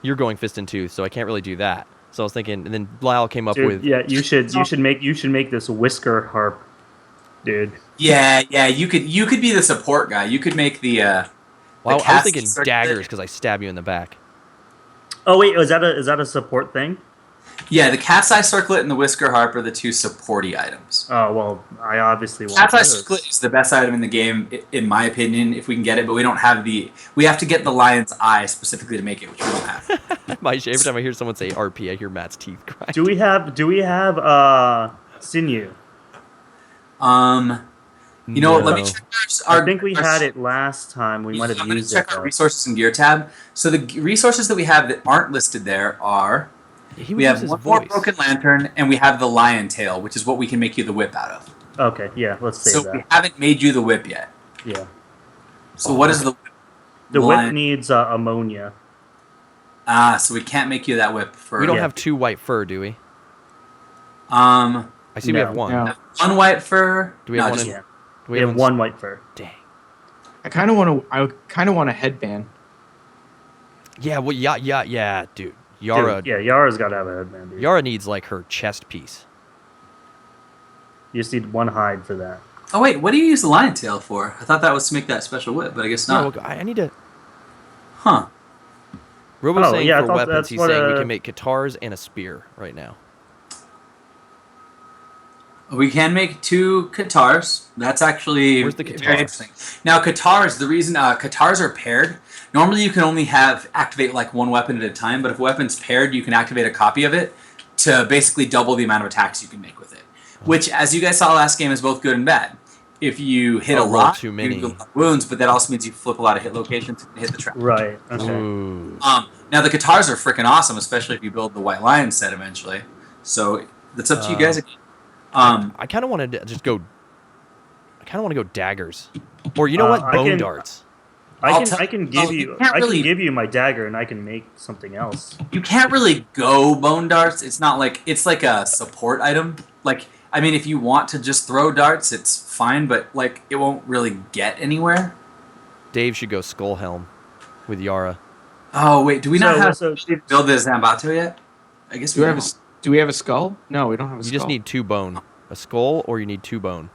you're going fist and tooth, so I can't really do that. So I was thinking, and then Lyle came up Dude, with yeah, you should make this whisker harp, dude. Yeah, you could be the support guy. You could make the. Well, I was cast thinking circuit. daggers because I stab you in the back. Oh wait, is that a support thing? Yeah, the cat's eye circlet and the whisker harp are the 2 supporty items. Oh well, I obviously want Cat's eye those. circlet is the best item in the game, in my opinion, if we can get it. But we don't have we have to get the lion's eye specifically to make it, which we don't have. Every time I hear someone say RP, I hear Matt's teeth grind. Do we have sinew? You know what? Let me No. check our. I think we had it last time. We might have I'm going to used it. check our though. resources and gear tab. So the resources that we have that aren't listed there are He would We use have his one more voice. broken lantern, and we have the lion tail, which is what we can make you the whip out of. Okay, yeah, let's save So we that. haven't made you the whip yet. Yeah. So what is the The whip lion? needs ammonia. So we can't make you that whip for. We don't Yeah. have 2 white fur, do we? I I see we have 1. No. one white fur. Do we have no, one just in- Yeah. Do We have one white fur. Dang. I kind of want a headband. Yeah, well, yeah, dude. Yara, Dude, yeah, Yara's got to have a headband, dude. Yara needs like her chest piece. You just need one hide for that. Oh wait, what do you use the lion tail for? I thought that was to make that special whip, but I guess not. No, I need to. Huh? Robo's Oh, saying yeah, I for thought weapons, that's he's what, saying we can make guitars and a spear right now. We can make 2 katars. That's actually Where's the very guitar? interesting. Now, katars. The reason katars are paired. Normally, you can only activate like one weapon at a time. But if a weapon's paired, you can activate a copy of it to basically double the amount of attacks you can make with it. Which, as you guys saw last game, is both good and bad. If you hit a roll lot, too many. you do a lot of wounds, but that also means you flip a lot of hit locations and hit the trap. Right. Okay. Ooh. Now the katars are freaking awesome, especially if you build the White Lion set eventually. So that's up to you guys. I kind of wanted to just go. I kind of want to go daggers, or you know what, I bone can- darts. I can give you you can't I really- can give you my dagger and I can make something else. You can't really go bone darts. It's not like it's like a support item. Like I mean, if you want to just throw darts, it's fine, but like it won't really get anywhere. Dave should go skull helm with Yara. Oh wait, do we not have So- to build the Zambato yet? I guess Do we we have don't. do we have a skull? No, we don't have a You skull. just need 2 bone, a skull, or you need 2 bone.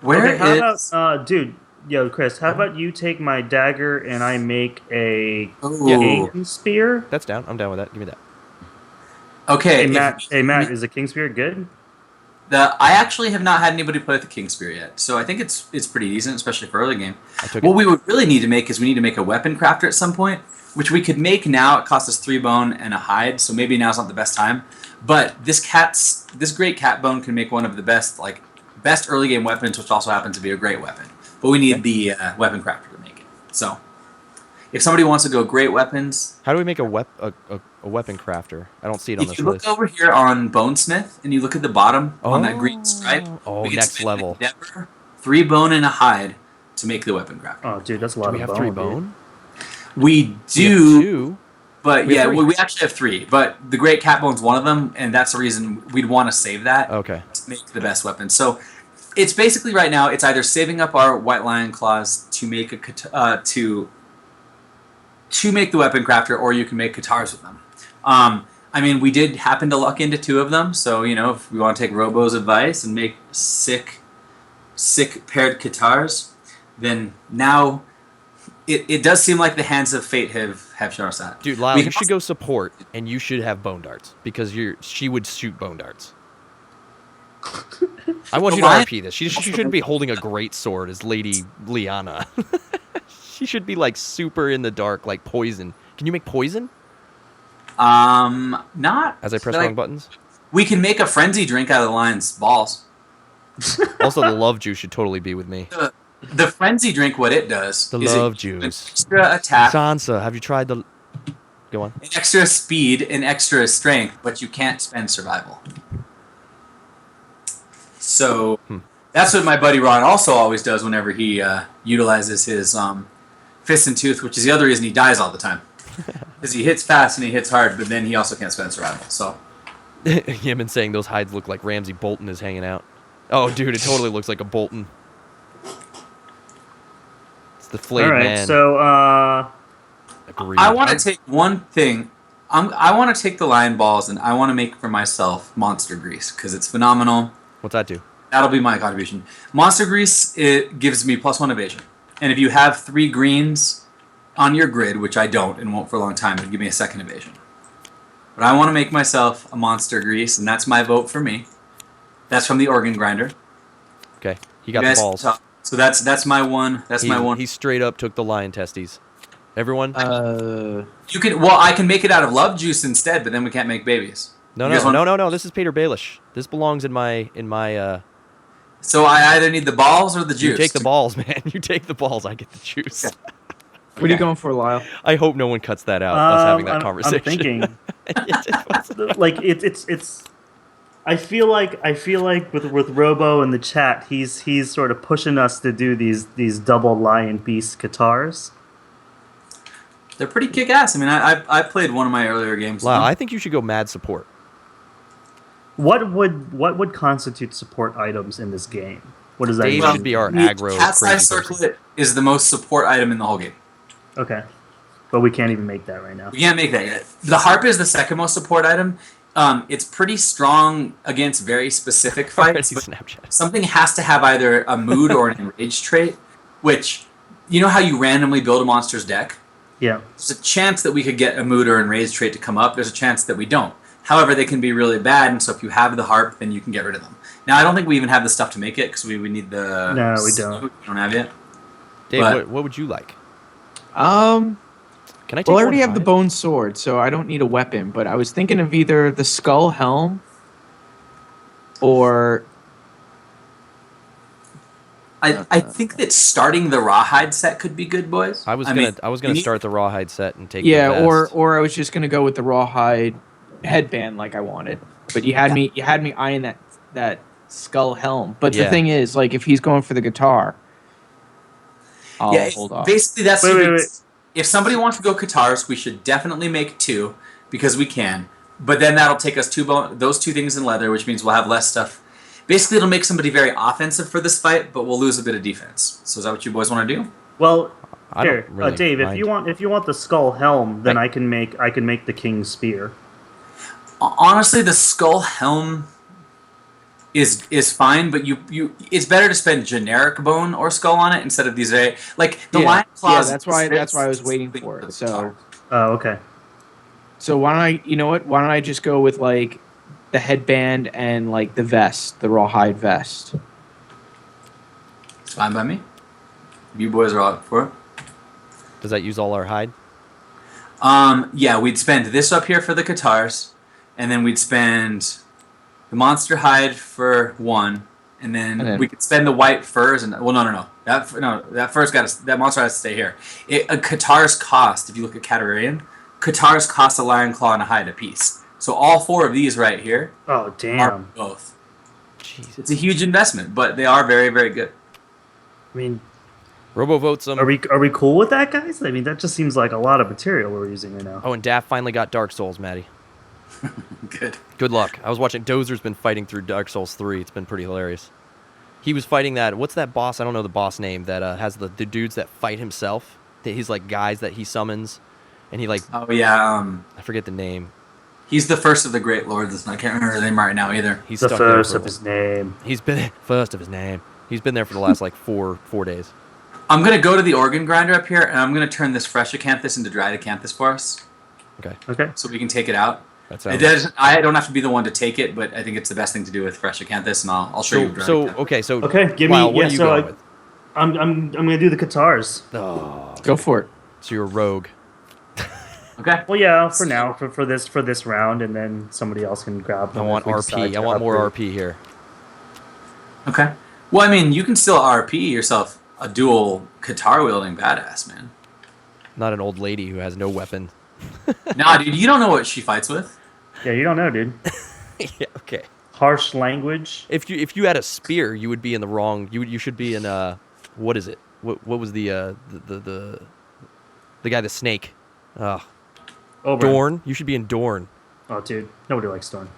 Where okay, how is? about dude, yo, Chris, how about you take my dagger and I make a Ooh. king spear? That's down. I'm down with that. Give me that. Okay, Hey Matt, is the king spear good? I actually have not had anybody play with the King Spear yet, so I think it's pretty decent, especially for early game. I took What it. we would really need to make is we need to make a weapon crafter at some point, which we could make now. It costs us 3 bone and a hide, so maybe now's not the best time. But this great cat bone can make one of the best early game weapons, which also happens to be a great weapon. But we need the weapon crafter to make it. So if somebody wants to go great weapons, How do we make a weapon crafter? I don't see it on if this you look list. over here on Bonesmith and you look at the bottom on that green stripe, Oh, we can next spend level. an endeavor, 3 bone and a hide to make the weapon crafter. Oh, dude, that's a lot Do we of have bone. 3 dude. bone? We We have do, 2. but we have yeah, 3. we actually have 3. But the Great Cat Bone's one of them, and that's the reason we'd want to save that Okay. to make the best weapon. So it's basically right now it's either saving up our White Lion claws to make to make the weapon crafter, or you can make katars with them. I mean, we did happen to luck into 2 of them, so you know if we want to take Robo's advice and make sick paired katars, then now it does seem like the hands of fate have shown us that. Dude, Lyle, We you can should go support, and you should have bone darts because she would shoot bone darts. I want The you to lion- RP this. She shouldn't be holding a great sword as Lady Liana. She should be like super in the dark, like poison. Can you make poison Not as I press like, wrong buttons? We can make a frenzy drink out of the lion's balls. Also, the love juice should totally be with me. The frenzy drink, what it does The is love it gives you an juice. extra attack, Sansa, have you tried the? Go on. an extra speed, and extra strength, but you can't spend survival. So that's what my buddy Ron also always does whenever he utilizes his fist and tooth, which is the other reason he dies all the time. Because he hits fast and he hits hard, but then he also can't spend survival. So Him and saying those hides look like Ramsey Bolton is hanging out. Oh, dude, it totally looks like a Bolton. It's the flayed All right, man. so Agreed. I want to take one thing. I want to take the lion balls and I want to make for myself monster grease because it's phenomenal. What's that do? That'll be my contribution. Monster grease, it gives me +1 evasion. And if you have 3 greens on your grid, which I don't and won't for a long time, it'll give me a 2nd evasion. But I want to make myself a monster grease, and that's my vote for me. That's from the organ grinder. Okay, he You got the guys balls. talk. So that's my one. That's my one. He straight up took the lion testes. Everyone? You can. Well, I can make it out of love juice instead, but then we can't make babies. No, You guys no, want- no. This is Peter Baelish. This belongs in my. So I either need the balls or the juice. You take the balls, man. You take the balls. I get the juice. Okay. What are you going for, Lyle? I hope no one cuts that out. Us having that I'm conversation. thinking. Like it's. I feel like with Robo in the chat, he's sort of pushing us to do these double Lion Beast guitars. They're pretty kick-ass. I mean, I played one of my earlier games. Wow, I think you should go mad support. What would constitute support items in this game? What does that Dave mean? should be our aggro Cat's Eye crazy person. Circlet is the most support item in the whole game. Okay, but we can't even make that right now. We can't make that yet. The harp is the second most support item. It's pretty strong against very specific fights. But Snapchat. something has to have either a mood or an enrage trait, which, you know how you randomly build a monster's deck? Yeah. There's a chance that we could get a mood or enrage trait to come up. There's a chance that we don't. However, they can be really bad, and so if you have the harp, then you can get rid of them. Now, I don't think we even have the stuff to make it, because we need the... No, we don't. We don't have it. Dave, But- what would you like? Well, Can I take I one already have the hide? bone sword, so I don't need a weapon. But I was thinking of either the skull helm or I think that starting the rawhide set could be good, boys. I was mean, gonna you need- start the rawhide set and take yeah, the vest. or I was just gonna go with the rawhide headband like I wanted. But you had me eyeing that skull helm. But Yeah. the thing is, like, if he's going for the guitar, I'll Yeah, hold off. basically that's Wait. if somebody wants to go guitars, we should definitely make two because we can. But then that'll take us those two things in leather, which means we'll have less stuff. Basically, it'll make somebody very offensive for this fight, but we'll lose a bit of defense. So is that what you boys want to do? Well, I here, don't really Dave, mind. if you want the skull helm, then Hey. I can make the king's spear. Honestly, the skull helm is fine, but you it's better to spend generic bone or skull on it instead of these very like the lion claws. Yeah, that's why I was waiting for it. So Oh, okay. why don't I? You know what? Why don't I just go with like the headband and like the vest, the rawhide vest? It's fine by me. You boys are all up for it. Does that use all our hide? Yeah, we'd spend this up here for the guitars, and then we'd spend the monster hide for one, and then we could spend the white furs. And well, no, that fur's that monster has to stay here. A guitar's cost, if you look at Katararian, guitars cost a lion claw and a hide apiece. So all four of these right here Oh, are damn. both. Jesus. It's a huge investment, but they are very, very good. I mean, Robo votes them. are we cool with that, guys? I mean, that just seems like a lot of material we're using right now. Oh, and Daft finally got Dark Souls, Maddie. Good. Good luck. I was watching. Dozer's been fighting through Dark Souls 3. It's been pretty hilarious. He was fighting that. What's that boss? I don't know the boss name. That has the dudes that fight himself. He's like guys that he summons, and he like Oh yeah, I forget the name. he's the first of the great lords. I can't remember the name right now either. He's The stuck there first for- of his name. He's been first of his name. He's been there for the last like four days. I'm gonna go to the organ grinder up here, and I'm gonna turn this fresh acanthus into dried acanthus for us, Okay, Okay. so we can take it out. that It sounds. does, I don't have to be the one to take it, but I think it's the best thing to do with fresh acanthus, and I'll show you. dried acanthus. Okay, give me- Lyle, what yeah, are you so going I- with? I'm gonna do the guitars. Oh, Go for it. so you're a rogue. Okay. Well, yeah, for now, for this round, and then somebody else can grab I them. want if we decide RP. to I want more upgrade. RP here. Okay. Well, I mean, you can still RP yourself a dual guitar wielding badass, man. Not an old lady who has no weapon. Nah, dude, you don't know what she fights with. Yeah, you don't know, dude. Yeah. Okay. Harsh language. If you had a spear, you would be in the wrong. You should be in what is it? What was the guy, the snake? Oberon. Dorn. You should be in Dorn. Oh, dude, nobody likes Dorn.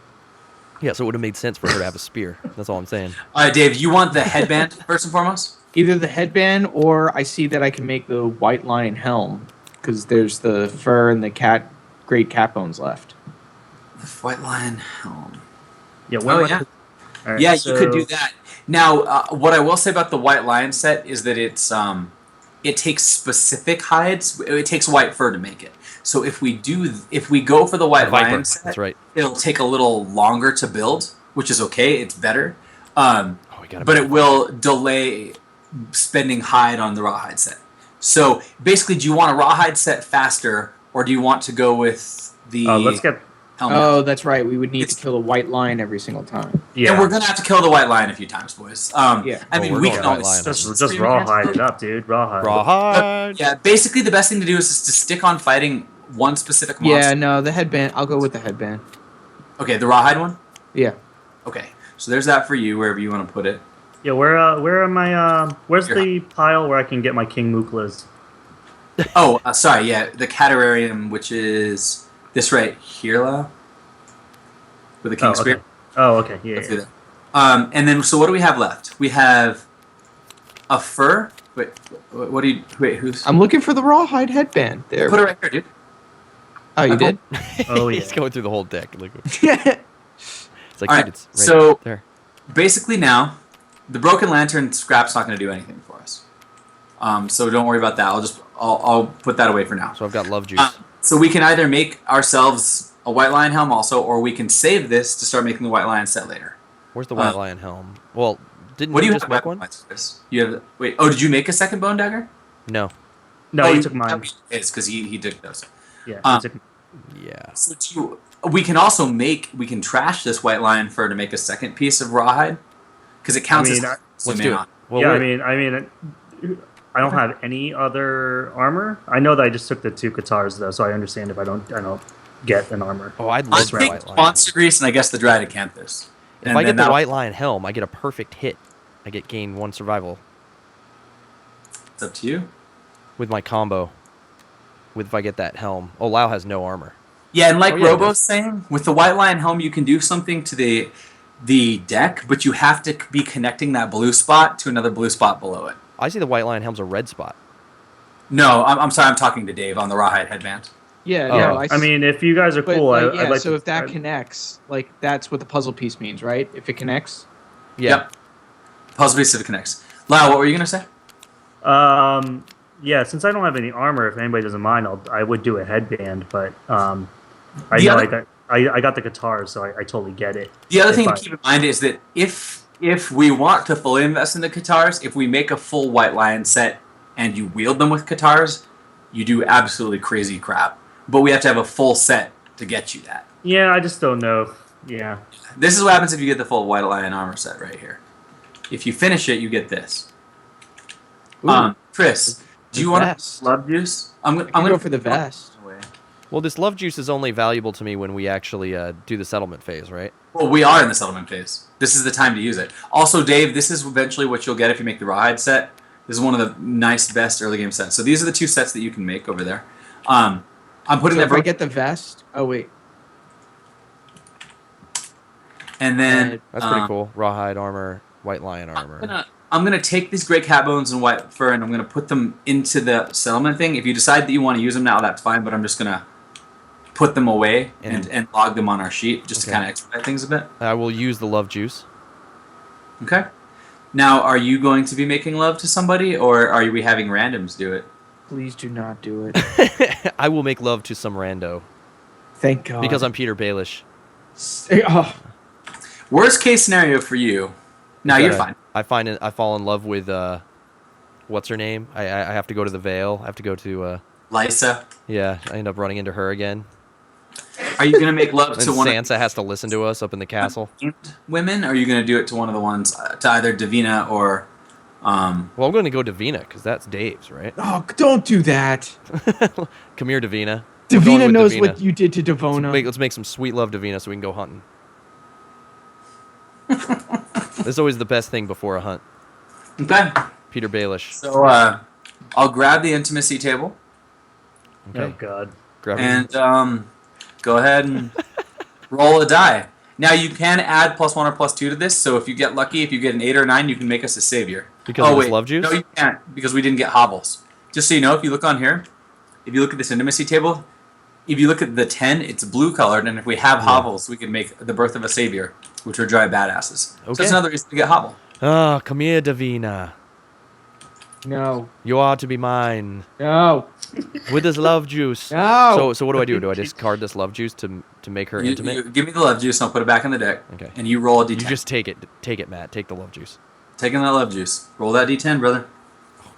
Yeah, so it would have made sense for her to have a spear. That's all I'm saying. All right, Dave, you want the headband first and foremost? Either the headband or I see that I can make the white lion helm because there's the fur and the great cat bones left. The white lion helm. Yeah. Oh, yeah. All right, Yeah, so- you could do that. Now, what I will say about the white lion set is that it takes specific hides. It takes white fur to make it. So if we go for the white Viper. lion set, That's right. it'll take a little longer to build, which is okay. It's better, We got but it will delay spending hide on the rawhide set. So basically, do you want a rawhide set faster, or do you want to go with the Let's get. helmet? Oh, that's right. We would need It's- to kill the white lion every single time. Yeah. And we're gonna have to kill the white lion a few times, boys. Yeah. I Oh, mean, we're we going can white always lion. just rawhide it up, dude. Rawhide. Rawhide. Yeah, basically the best thing to do is just to stick on fighting one specific monster? Yeah, no, the headband. I'll go with the headband. Okay, the rawhide one? Yeah. Okay. So there's that for you, wherever you want to put it. Yeah, where are my where's the pile where I can get my King Mooklas? Oh, sorry, yeah, the Catararium, which is this right here, Lau, with the King Spear. Okay. Oh, okay. Yeah. Let's do that. And then, so what do we have left? We have a fur. Wait, what do you? Wait, who's? I'm looking for the rawhide headband. There. Put it right here, dude. Oh, you did? Oh, yeah. He's going through the whole deck. Look, Yeah. it's like, All dude, right, it's right so- there. Basically, now the broken lantern scrap's not going to do anything for us. So don't worry about that. I'll put that away for now. So I've got love juice. So we can either make ourselves a white lion helm also, or we can save this to start making the white lion set later. Where's the white lion helm? Well, didn't What do you you just have? make one? Chris? You have. Wait. Oh, did you make a second bone dagger? No. No, he took mine. It's because he took those. Yeah. Um, he took- Yeah. So we can also we can trash this white lion fur to make a second piece of rawhide, because it counts I mean, as. Let's do it. Well, yeah, wait. I mean, I don't have any other armor. I know that I just took the 2 Katars though, so I understand if I don't get an armor. Oh, I'd I love the think white lion. monster grease and I guess the dried acanthus. If I get the white lion helm, I get a perfect hit. I get gain 1 survival It's up to you. with my combo. With if I get that helm. Oh, Lau has no armor. Yeah, and like Oh, yeah, it Robo's does. saying, with the white lion helm, you can do something to the deck, but you have to be connecting that blue spot to another blue spot below it. I see the white lion helm's a red spot. No, I'm sorry, I'm talking to Dave on the rawhide headband. Yeah, Oh. no, I mean, if you guys are but, cool, like, I'd like so to. if that connects, like, that's what the puzzle piece means, right? If it connects? Yeah. Yep. Puzzle piece if it connects. Lau, what were you gonna say? Yeah, since I don't have any armor, if anybody doesn't mind, I would do a headband, but I The know other- I got the guitars, so I totally get it. The other If thing to I- keep in mind is that if we want to fully invest in the Katars, if we make a full white lion set and you wield them with Katars, you do absolutely crazy crap. But we have to have a full set to get you that. Yeah, I just don't know. Yeah. This is what happens if you get the full white lion armor set right here. If you finish it, you get this. Chris, do you want vest. love juice? I'm I'm gonna go for the vest. Well, this love juice is only valuable to me when we actually do the settlement phase, right? Well, we are in the settlement phase. This is the time to use it. Also, Dave, this is eventually what you'll get if you make the rawhide set. This is one of the nice, best early game sets. So these are the 2 sets that you can make over there. I'm putting So that. if I get the vest, oh wait, And then That's pretty cool. Rawhide armor, white lion armor. I'm gonna take these gray cat bones and white fur, and I'm gonna put them into the settlement thing. If you decide that you want to use them now, that's fine. But I'm just gonna put them away and log them on our sheet just to Okay. kind of expedite things a bit. I will use the love juice. Okay. Now, are you going to be making love to somebody, or are we having randoms do it? please do not do it. I will make love to some rando Thank God. because I'm Peter Baelish. Oh, Worst case scenario for you. No, you're fine. I fall in love with what's her name? I have to go to the Vale. I have to go to Lysa, yeah. I end up running into her again. are you going to make love And to one Sansa has to listen to us up in the castle. of the women, or are you going to do it to one of the ones, to either Davina or... Well, I'm going to go Davina because that's Dave's, right? oh, don't do that. Come here, Davina. We're going Davina with knows Davina. what you did to Devona. Let's make some sweet love, Davina, so we can go hunting. This is always the best thing before a hunt. Okay. Peter Baelish. So, I'll grab the intimacy table Okay. Oh God. Grab and go ahead and roll a die. Now, you can add +1 or +2 to this, so if you get lucky, if you get an 8 or a 9, you can make us a savior. Because of this love juice? No, you can't, because we didn't get hobbles. Just so you know, if you look on here, if you look at this intimacy table, if you look at the 10, it's blue colored, and if we have hobbles, we can make the birth of a savior, which are dry badasses. So Okay. that's another reason to get hobble. Ah, come here, Davina. No. You are to be mine. No. With this love juice. No. So what do I do? Do I discard this love juice to make her You intimate? give me the love juice, and I'll put it back in the deck. Okay. And you roll a d10. You just take it. Take it, Matt. Take the love juice. Taking that love juice. Roll that d10, brother.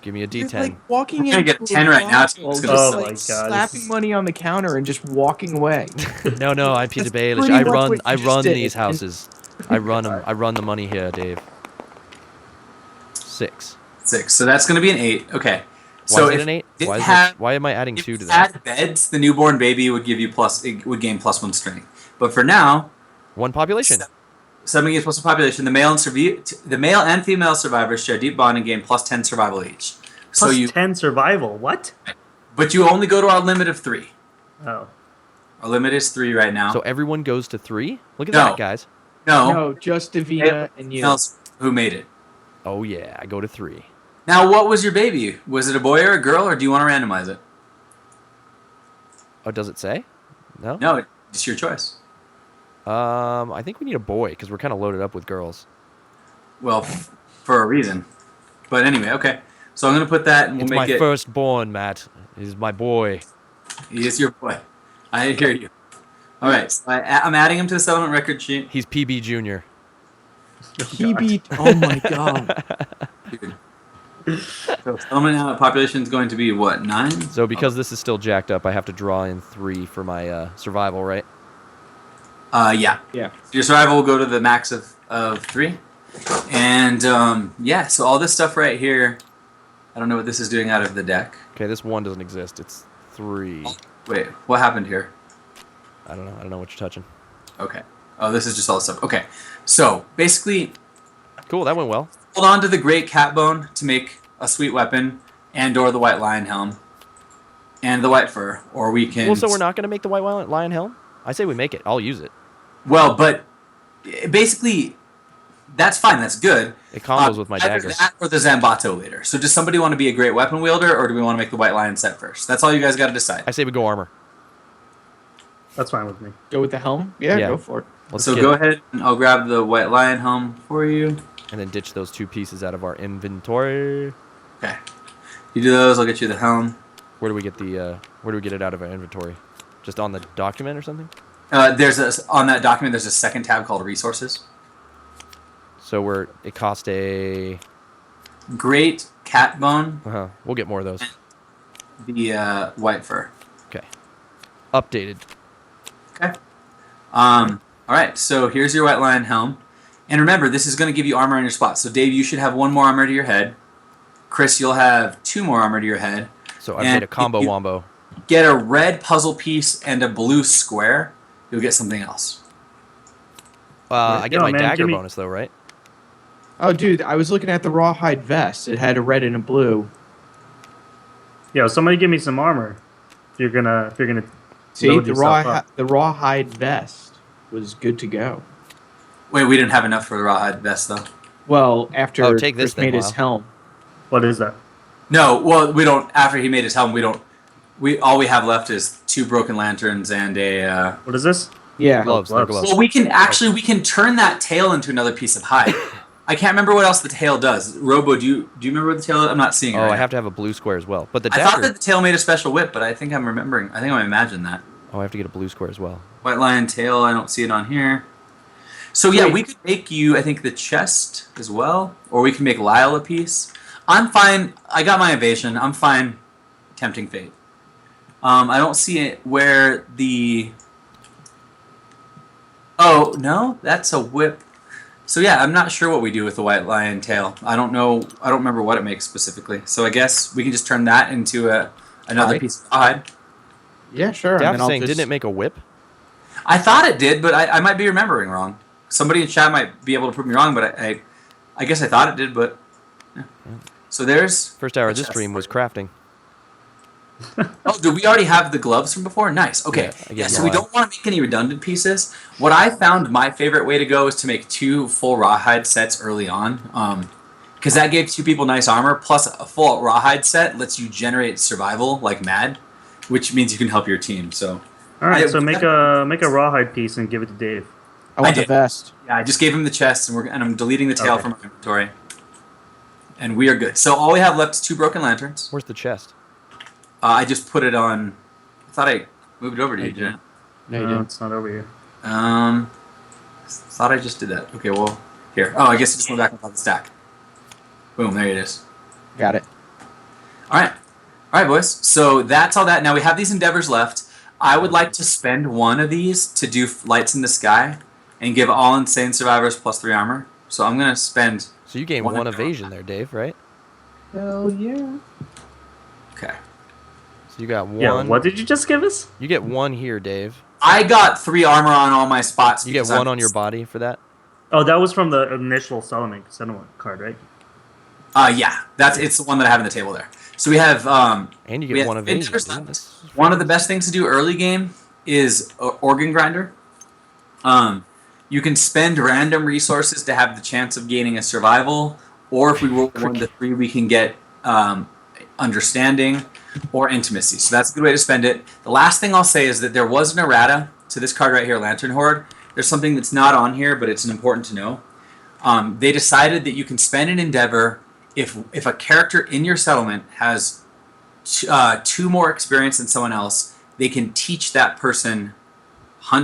Give me a You're D10. like walking We're gonna into get 10 right now, too. It's just gonna Oh suck. my God, slapping this is- money on the counter and just walking away. No, I'm Peter That's Baelish. pretty I much run. what I you just run did. these houses. I run them. I run the money here, Dave. 6. 6. So that's going to be an 8. Okay. Why is it an 8? it Why, had, why am I adding if 2 to it that? had beds, the newborn baby would gain +1 strength. But for now, 1 population. 7 gains plus 1 population. The male and female survivors share deep bond and gain +10 survival each. So Plus you, 10 survival. What? but you only go to our limit of 3. Oh. Our limit is 3 right now. So everyone goes to 3? Look at No. that, guys. No, just Davina and you. Else who made it? Oh, yeah. I go to 3. Now, what was your baby? Was it a boy or a girl, or do you want to randomize it? Oh, does it say? No? No, it's your choice. I think we need a boy because we're kind of loaded up with girls. Well, for a reason. But anyway, okay. So I'm going to put that, and we'll It's make my it. firstborn, Matt. He's my boy. He is your boy. I hear you. All right, so I'm adding him to the settlement record sheet. He's PB Junior. He beat. Oh my god. So settlement population is going to be what, 9? So because this is still jacked up, I have to draw in 3 for my survival, right? Yeah. Yeah. Your survival will go to the max of 3. And yeah, so all this stuff right here, I don't know what this is doing out of the deck. Okay, this 1 doesn't exist. It's 3. Wait, what happened here? I don't know. I don't know what you're touching. Okay. Oh, this is just all the stuff. Okay. So basically, Cool, that went well. hold on to the great cat bone to make a sweet weapon, and/or the white lion helm, and the white fur, or we can. Well, so we're not going to make the white lion helm? I say we make it. I'll use it. Well, but basically, that's fine. That's good. It combos with my Either dagger. that or the Zambato later. So does somebody want to be a great weapon wielder, or do we want to make the white lion set first? That's all you guys got to decide. I say we go armor. That's fine with me. Go with the helm? Yeah, Yeah. go for it. Let's So get go it. ahead, and I'll grab the white lion helm for you. And then ditch those 2 pieces out of our inventory. Okay. You do those. I'll get you the helm. Where do we get it out of our inventory? Just on the document or something? On that document. There's a second tab called resources. So it cost a. Great cat bone. We'll get more of those. The white fur. Okay. Updated. Okay. All right. So here's your white lion helm, and remember, this is going to give you armor on your spot. So Dave, you should have 1 more armor to your head. Chris, you'll have 2 more armor to your head. So I've And made a combo if you wombo. Get a red puzzle piece and a blue square. You'll get something else. I get Yo, my man, dagger give me- bonus though, right? Oh, dude, I was looking at the rawhide vest. It had a red and a blue. Yo, somebody give me some armor. If you're gonna See, load the yourself up. rawhide vest was good to go. Wait, we didn't have enough for the rawhide vest, though. Well, after Oh, take this Chris made then, his wow. helm. What is that? No, well, we don't. After he made his helm, we don't. All we have left is 2 broken lanterns and a. What is this? Yeah. Gloves, they're gloves. Well, we can turn that tail into another piece of hide. I can't remember what else the tail does. Robo, do you remember what the tail? I'm not seeing it. Oh, right I now. have to have a blue square as well. But the I dagger. thought that the tail made a special whip, but I think I'm remembering. I think I imagined that. Oh, I have to get a blue square as well. White lion tail. I don't see it on here. So yeah, Wait. we could make you, I think, the chest as well, or we can make Lyle a piece. I'm fine. I got my evasion. I'm fine. Tempting fate. I don't see it where the. Oh no, that's a whip. So yeah, I'm not sure what we do with the white lion tail. I don't know. I don't remember what it makes specifically. So I guess we can just turn that into another Hide. piece of hide. Yeah, sure. Daph's and then I'll saying, just- didn't it make a whip? I thought it did, but I might be remembering wrong. Somebody in chat might be able to prove me wrong, but I guess I thought it did, but yeah. So there's First hour of the this chest. stream was crafting. Oh, do we already have the gloves from before? Nice. Okay. Yeah, I Yeah, get so we mine. don't want to make any redundant pieces. What I found my favorite way to go is to make 2 full rawhide sets early on. Because that gives 2 people nice armor, plus a full rawhide set lets you generate survival like mad, which means you can help your team. So All right, I- so make a rawhide piece and give it to Dave. I want I the did. vest. yeah, I just gave him the chest, and I'm deleting the tail Okay. from my inventory. And we are good. So all we have left is 2 broken lanterns. Where's the chest? I just put it on. I thought I moved it over to you, I didn't No, you No, didn't. it's not over here. I? Thought I just did that. Okay, well, here. Oh, I guess it just went back on top of the stack. Boom, there it is. Got it. All right, boys. So that's all that. Now we have these endeavors left. I would like to spend 1 of these to do lights in the sky and give all insane survivors +3 armor. So I'm gonna spend. So you gained One 1 endeavor. evasion there, Dave, right? Hell yeah. So you got one. Yeah, what did you just give us? You get one here, Dave. I got 3 armor on all my spots. You get because one I'm- on your body for that. Oh, that was from the initial settlement card, right? Yeah, it's the one that I have on the table there. So we have And you we get have one of endeavors these. left. One of the best things to do early game is organ grinder. You can spend random resources to have the chance of gaining a survival, or if we roll 1 to 3, we can get understanding or intimacy. So that's a good way to spend it. The last thing I'll say is that there was an errata to this card right here, Lantern Horde. There's something that's not on here, but it's important to know. They decided that you can spend an endeavor if a character in your settlement has 2 more experience than someone else. They can teach that person how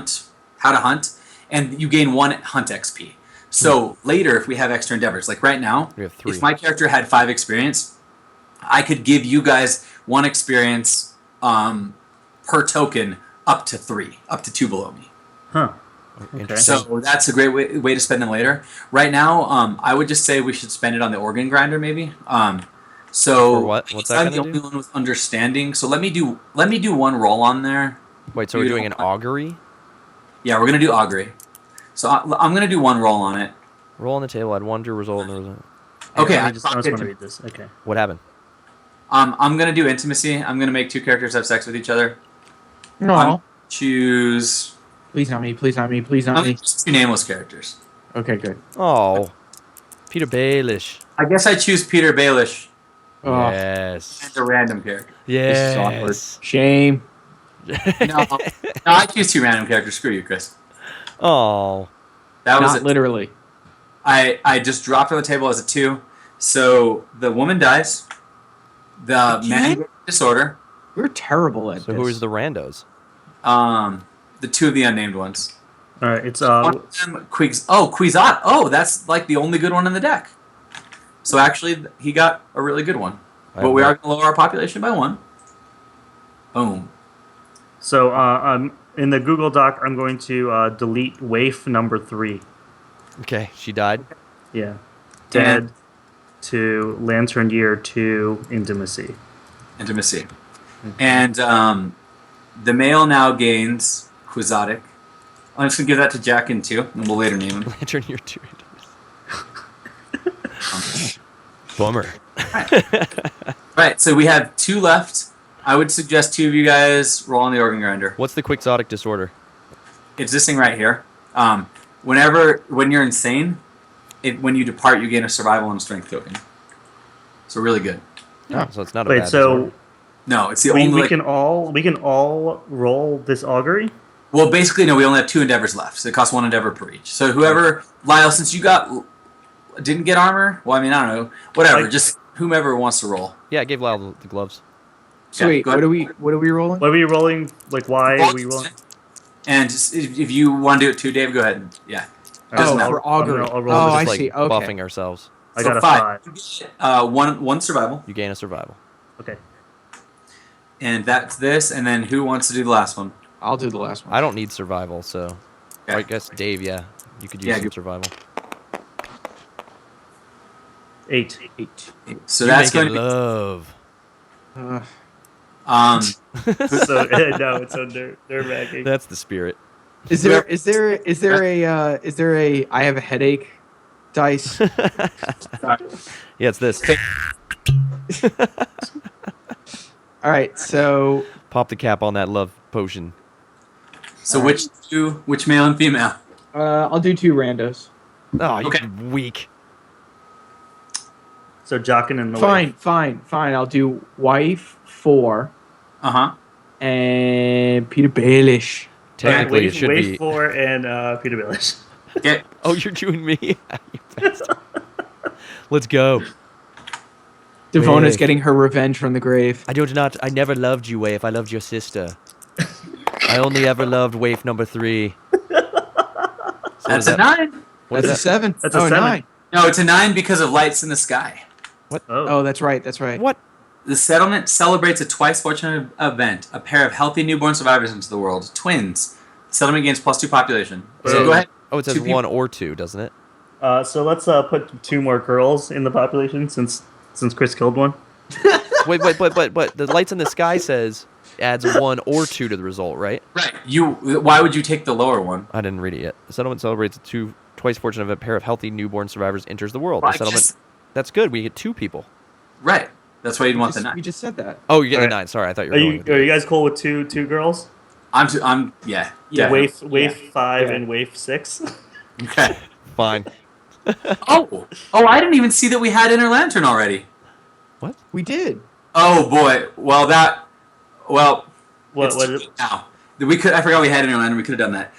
to hunt, and you gain 1 hunt XP. So later, if we have extra endeavors, like right now, We have 3. if my character had 5 experience, I could give you guys 1 experience per token up to 3, up to 2 below me. Huh. Okay. So that's a great way to spend them later. Right now, I would just say we should spend it on the organ grinder, maybe. So For what? What's that I'm gonna the do? only one with understanding. So let me do 1 roll on there. Wait, so we're doing an augury? Yeah, we're gonna do augury. So I'm gonna do 1 roll on it. Roll on the table. Add 1 to result. And result. Okay, I just want to read this. Okay. What happened? I'm gonna do intimacy. I'm gonna make 2 characters have sex with each other. No. Choose. Please not me. Please not me. Please not me. Just 2 nameless characters. Okay, good. Oh, Peter Baelish. I guess I choose Peter Baelish Oh, Yes. and a random character. this is awkward. Yes. Shame. No, I choose 2 random characters. Screw you, Chris. Oh. That was Not it. literally. I just dropped on the table as a 2. So the woman dies. The man gets disorder. We're terrible at So this. who is the randos? The 2 of the unnamed ones. All right. It's One of them, Quizat. Oh, that's like the only good one in the deck. So actually, he got a really good one. But we are going to lower our population by 1. Boom. So in the Google Doc, I'm going to delete waif number 3. Okay, she died. Yeah. Damn. Dead to Lantern Year to Intimacy. Intimacy. And the male now gains Quixotic. I'm just going to give that to Jack in 2, and we'll later name him. Lantern Year 2. Bummer. Right, so we have 2 left. I would suggest 2 of you guys roll on the organ grinder. What's the quixotic disorder? It's this thing right here. When you're insane, when you depart, you gain a survival and strength token. So really good. Oh, so it's not a Wait, bad so disorder. No, it's the we only. can all roll this augury? Well, basically, no. We only have 2 endeavors left, so it costs 1 endeavor per each. So whoever, Lyle, since you didn't get armor. Well, I mean, I don't know. Whatever. Just whomever wants to roll. Yeah, I gave Lyle the gloves. So Yeah, wait, go ahead. what are we rolling? What are we rolling? Like, why are we rolling? And just, if you want to do it too, Dave, go ahead. Yeah. Oh, matter. for augury. I'll roll Oh, this, I Just like see. Okay. buffing ourselves. I So got a 5. 5. You get, one survival, You gain a survival. Okay. and that's this. And then who wants to do the last one? I'll do the last one. I don't need survival, so Okay. I guess Dave, yeah, you could use Yeah, some good. survival. 8. 8. So You that's make going it to love. be. So no, it's so nerve-wracking. That's the spirit. Is there a I have a headache dice? Yeah, it's this. All right, so Pop the cap on that love potion. So which male and female? I'll do 2 randos. Oh, you Okay. weak. So Jockin and the waif. Fine. I'll do wife 4 and Peter Baelish. Technically, it should Waif be. 4 and Peter Baelish. Okay. Oh, you're doing me. You bastard. Let's go. Devona's Wave. getting her revenge from the grave. I never loved you, Waif. I loved your sister. I only ever loved Waif number 3. So That's is a that- 9. what That's is a that? 7. That's a Oh, 7. 9. No, it's a 9 because of lights in the sky. Oh, that's right. What? The settlement celebrates a twice fortunate event: a pair of healthy newborn survivors into the world, twins. The settlement gains +2 population. So Oh. go ahead. Oh, it says 2 people. 1 or 2, doesn't it? So let's put 2 more girls in the population since Chris killed one. Wait, but the lights in the sky says adds 1 or 2 to the result, right? Right. Why would you take the lower one? I didn't read it yet. The settlement celebrates twice fortunate if a pair of healthy newborn survivors enters the world. Well, The settlement. That's good. We get 2 people. Right. That's why you'd want the 9. We just said that. Oh, you get the Alright. 9. Sorry, I thought you were Are going you with are you guys cool with two girls? I'm yeah. Wave definitely. 5 Yeah. and wave 6. Okay. Fine. Oh, I didn't even see that we had Inner Lantern already. What? We did. Oh boy. Well, What it's what too is, late now. I forgot we had Inner Lantern. We could have done that.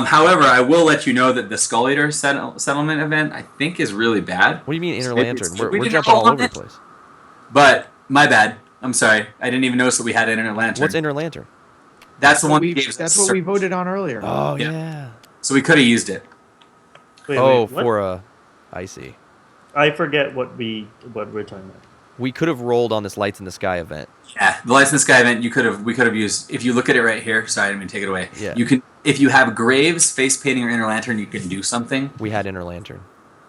However, I will let you know that the Scullator settlement event I think is really bad. What do you mean Inner Maybe Lantern? it's- We're we didn't jumping roll all on over the it. place. But my bad. I'm sorry. I didn't even notice that we had Inner Lantern. What's Inner Lantern? That's the one We- that gave us that's the what we search. voted on earlier. Oh Yeah. yeah. So we could have used it. wait, Oh, what? for I see. I forget what we're talking about. We could have rolled on this Lights in the Sky event. Yeah, the Lights in the Sky event we could have used. If you look at it right here, sorry, I didn't mean to take it away. Yeah. You can, if you have Graves, Face Painting, or Inner Lantern, you can do something. We had Inner Lantern.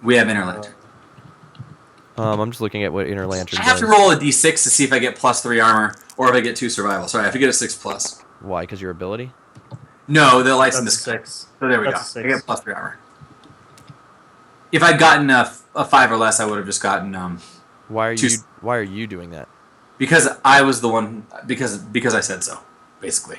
We have Inner Lantern. I'm just looking at what Inner Lantern I have does. to roll a d6 to see if I get +3 armor or if I get 2 survival. Sorry, I have to get a 6+. Why? Because your ability? No, the Lights in the That's Sky. 6. So there we That's go. a I get 6. +3 armor. If I'd gotten a 5 or less, I would have just gotten Why are Two- you doing that? because I was the one because I said so, basically.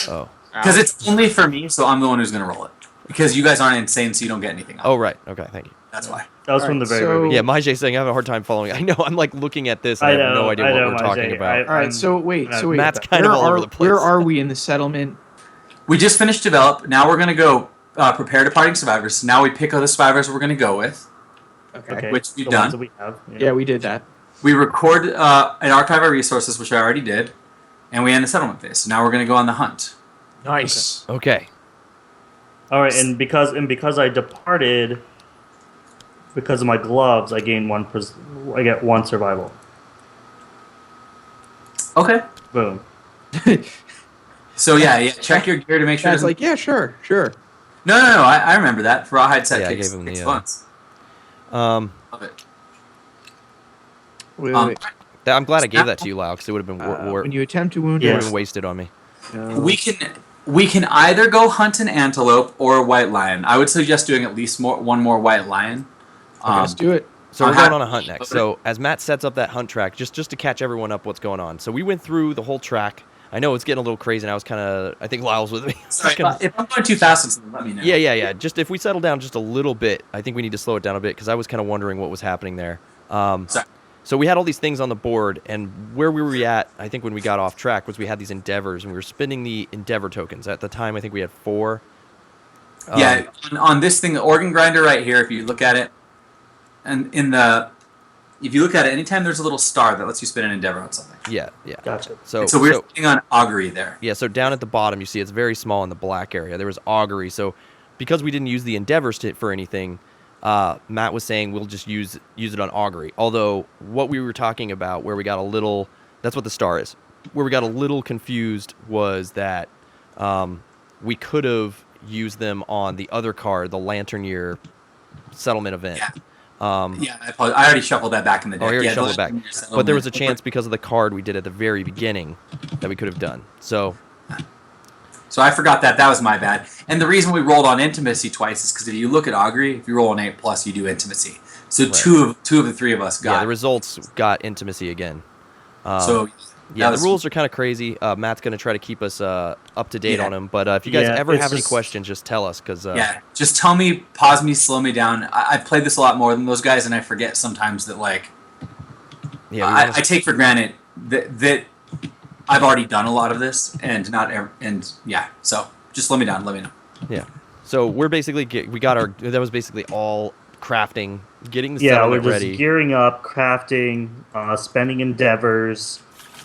Oh. Because it's only for me, so I'm the one who's going to roll it. Because you guys aren't insane, so you don't get anything. Oh right. Okay. Thank you. That's why. That was from the Alright, very so- beginning. Yeah, Majay's saying I have a hard time following. I know. I'm like looking at this. And I, have no idea what we're talking about. All right, so wait. Matt's kind of all over the place. Where are we in the settlement? We just finished develop. Now we're going to go prepare departing survivors. Now we pick other survivors we're going to go with. Okay. Which we've the done. ones that we have. Yeah, we did that. We record and archive our resources, which I already did, and we end the settlement phase. So now we're going to go on the hunt. Nice. Okay. All right, and because I departed because of my gloves, I gain I get 1 survival. Okay. Boom. So yeah, check your gear to make sure. That's like, yeah, sure. No. I remember that. Rawhide set Yeah, I takes gave him the, 6 months. Um, Love it. Wait, Um, wait. I'm glad I gave that to you, Lau, because it would have been When you attempt to wound it would Yes. have been wasted on me. We can either go hunt an antelope or a white lion. I would suggest doing at least one more white lion. let's do it. So we're Uh-huh. going on a hunt next. So as Matt sets up that hunt track, just to catch everyone up what's going on. So we went through the whole track. I know it's getting a little crazy, and I think Lyle's with me. Sorry, if I'm going too fast, let me know. Yeah. Just if we settle down just a little bit, I think we need to slow it down a bit because I was kind of wondering what was happening there. Sorry. So we had all these things on the board, and where we were at, I think when we got off track, was we had these endeavors, and we were spending the endeavor tokens. At the time, I think we had 4. Yeah, on this thing, the organ grinder right here, if you look at it, and if you look at it, anytime there's a little star that lets you spin an endeavor on something. Yeah. Gotcha. So we're sitting on augury there. Yeah, so down at the bottom, you see it's very small in the black area. There was augury. So because we didn't use the endeavors for anything, Matt was saying we'll just use it on augury. Although what we were talking about, where we got a little, that's what the star is. Where we got a little confused was that we could have used them on the other card, the Lantern Year settlement event. Yeah. I already shuffled that back in the deck. Oh, you already yeah, shuffled it back. But there was a chance because of the card we did at the very beginning that we could have done. So I forgot that. That was my bad. And the reason we rolled on intimacy twice is because if you look at augury, if you roll an 8+, you do intimacy. So Right. two of the 3 of us got. yeah, the results got intimacy again. So Yeah, that the rules are kind of crazy. Matt's going to try to keep us up to date Yeah. on them. But if you guys Yeah, ever it's have any just- questions, just tell us. Cause, yeah, just tell me, pause me, slow me down. I've played this a lot more than those guys, and I forget sometimes that yeah, we I wanna- take for granted that I've already done a lot of this, and so just slow me down, let me know. yeah. So we're basically that was basically all crafting, getting the Yeah, we're settlement just ready. gearing up, crafting, spending endeavors,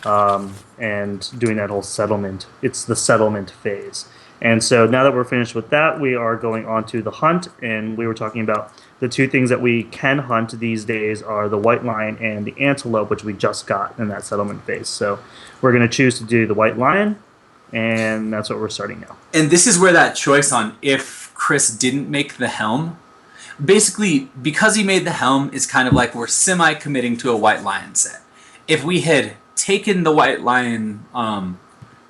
and doing that whole settlement. It's the settlement phase. And so now that we're finished with that, we are going on to the hunt. And we were talking about the 2 things that we can hunt these days are the white lion and the antelope, which we just got in that settlement phase. So we're going to choose to do the white lion, and that's what we're starting now. And this is where that choice on if Chris didn't make the helm, basically because he made the helm is kind of like we're semi-committing to a white lion set. if we had taken the white lion,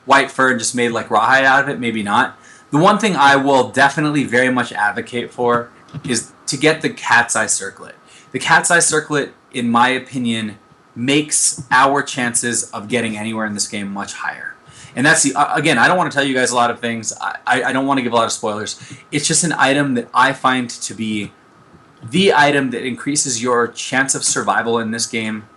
white fur and just made like rawhide out of it, maybe not. The one thing I will definitely very much advocate for is to get the cat's eye circlet. The cat's eye circlet, in my opinion, makes our chances of getting anywhere in this game much higher. And that's again, I don't want to tell you guys a lot of things. I don't want to give a lot of spoilers. It's just an item that I find to be the item that increases your chance of survival in this game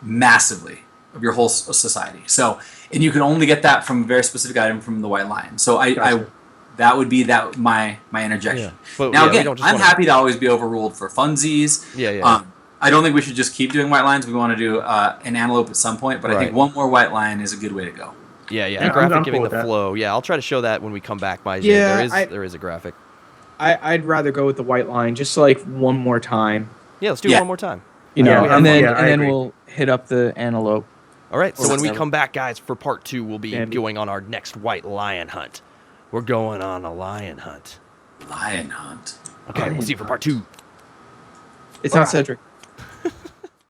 massively of your whole society. So, and you can only get that from a very specific item from the white lion. So I that would be my interjection. Yeah. But, now yeah, again, I'm happy to always be overruled for funsies. Yeah. I don't think we should just keep doing white lions. We want to do an antelope at some point, but I think one more white lion is a good way to go. Yeah. I'm Graphic cool giving with the that. flow. Yeah, I'll try to show that when we come back. Yeah, there is a graphic. I'd rather go with the white line just like one more time. Yeah, let's do it one more time. You know, Yeah, and then I agree. we'll hit up the antelope. All right, so when we Awesome. come back, guys, for part 2, we'll be Andy. going on our next white lion hunt. We're going on a lion hunt. Lion hunt. Okay, we'll see you for part 2. It's not Cedric.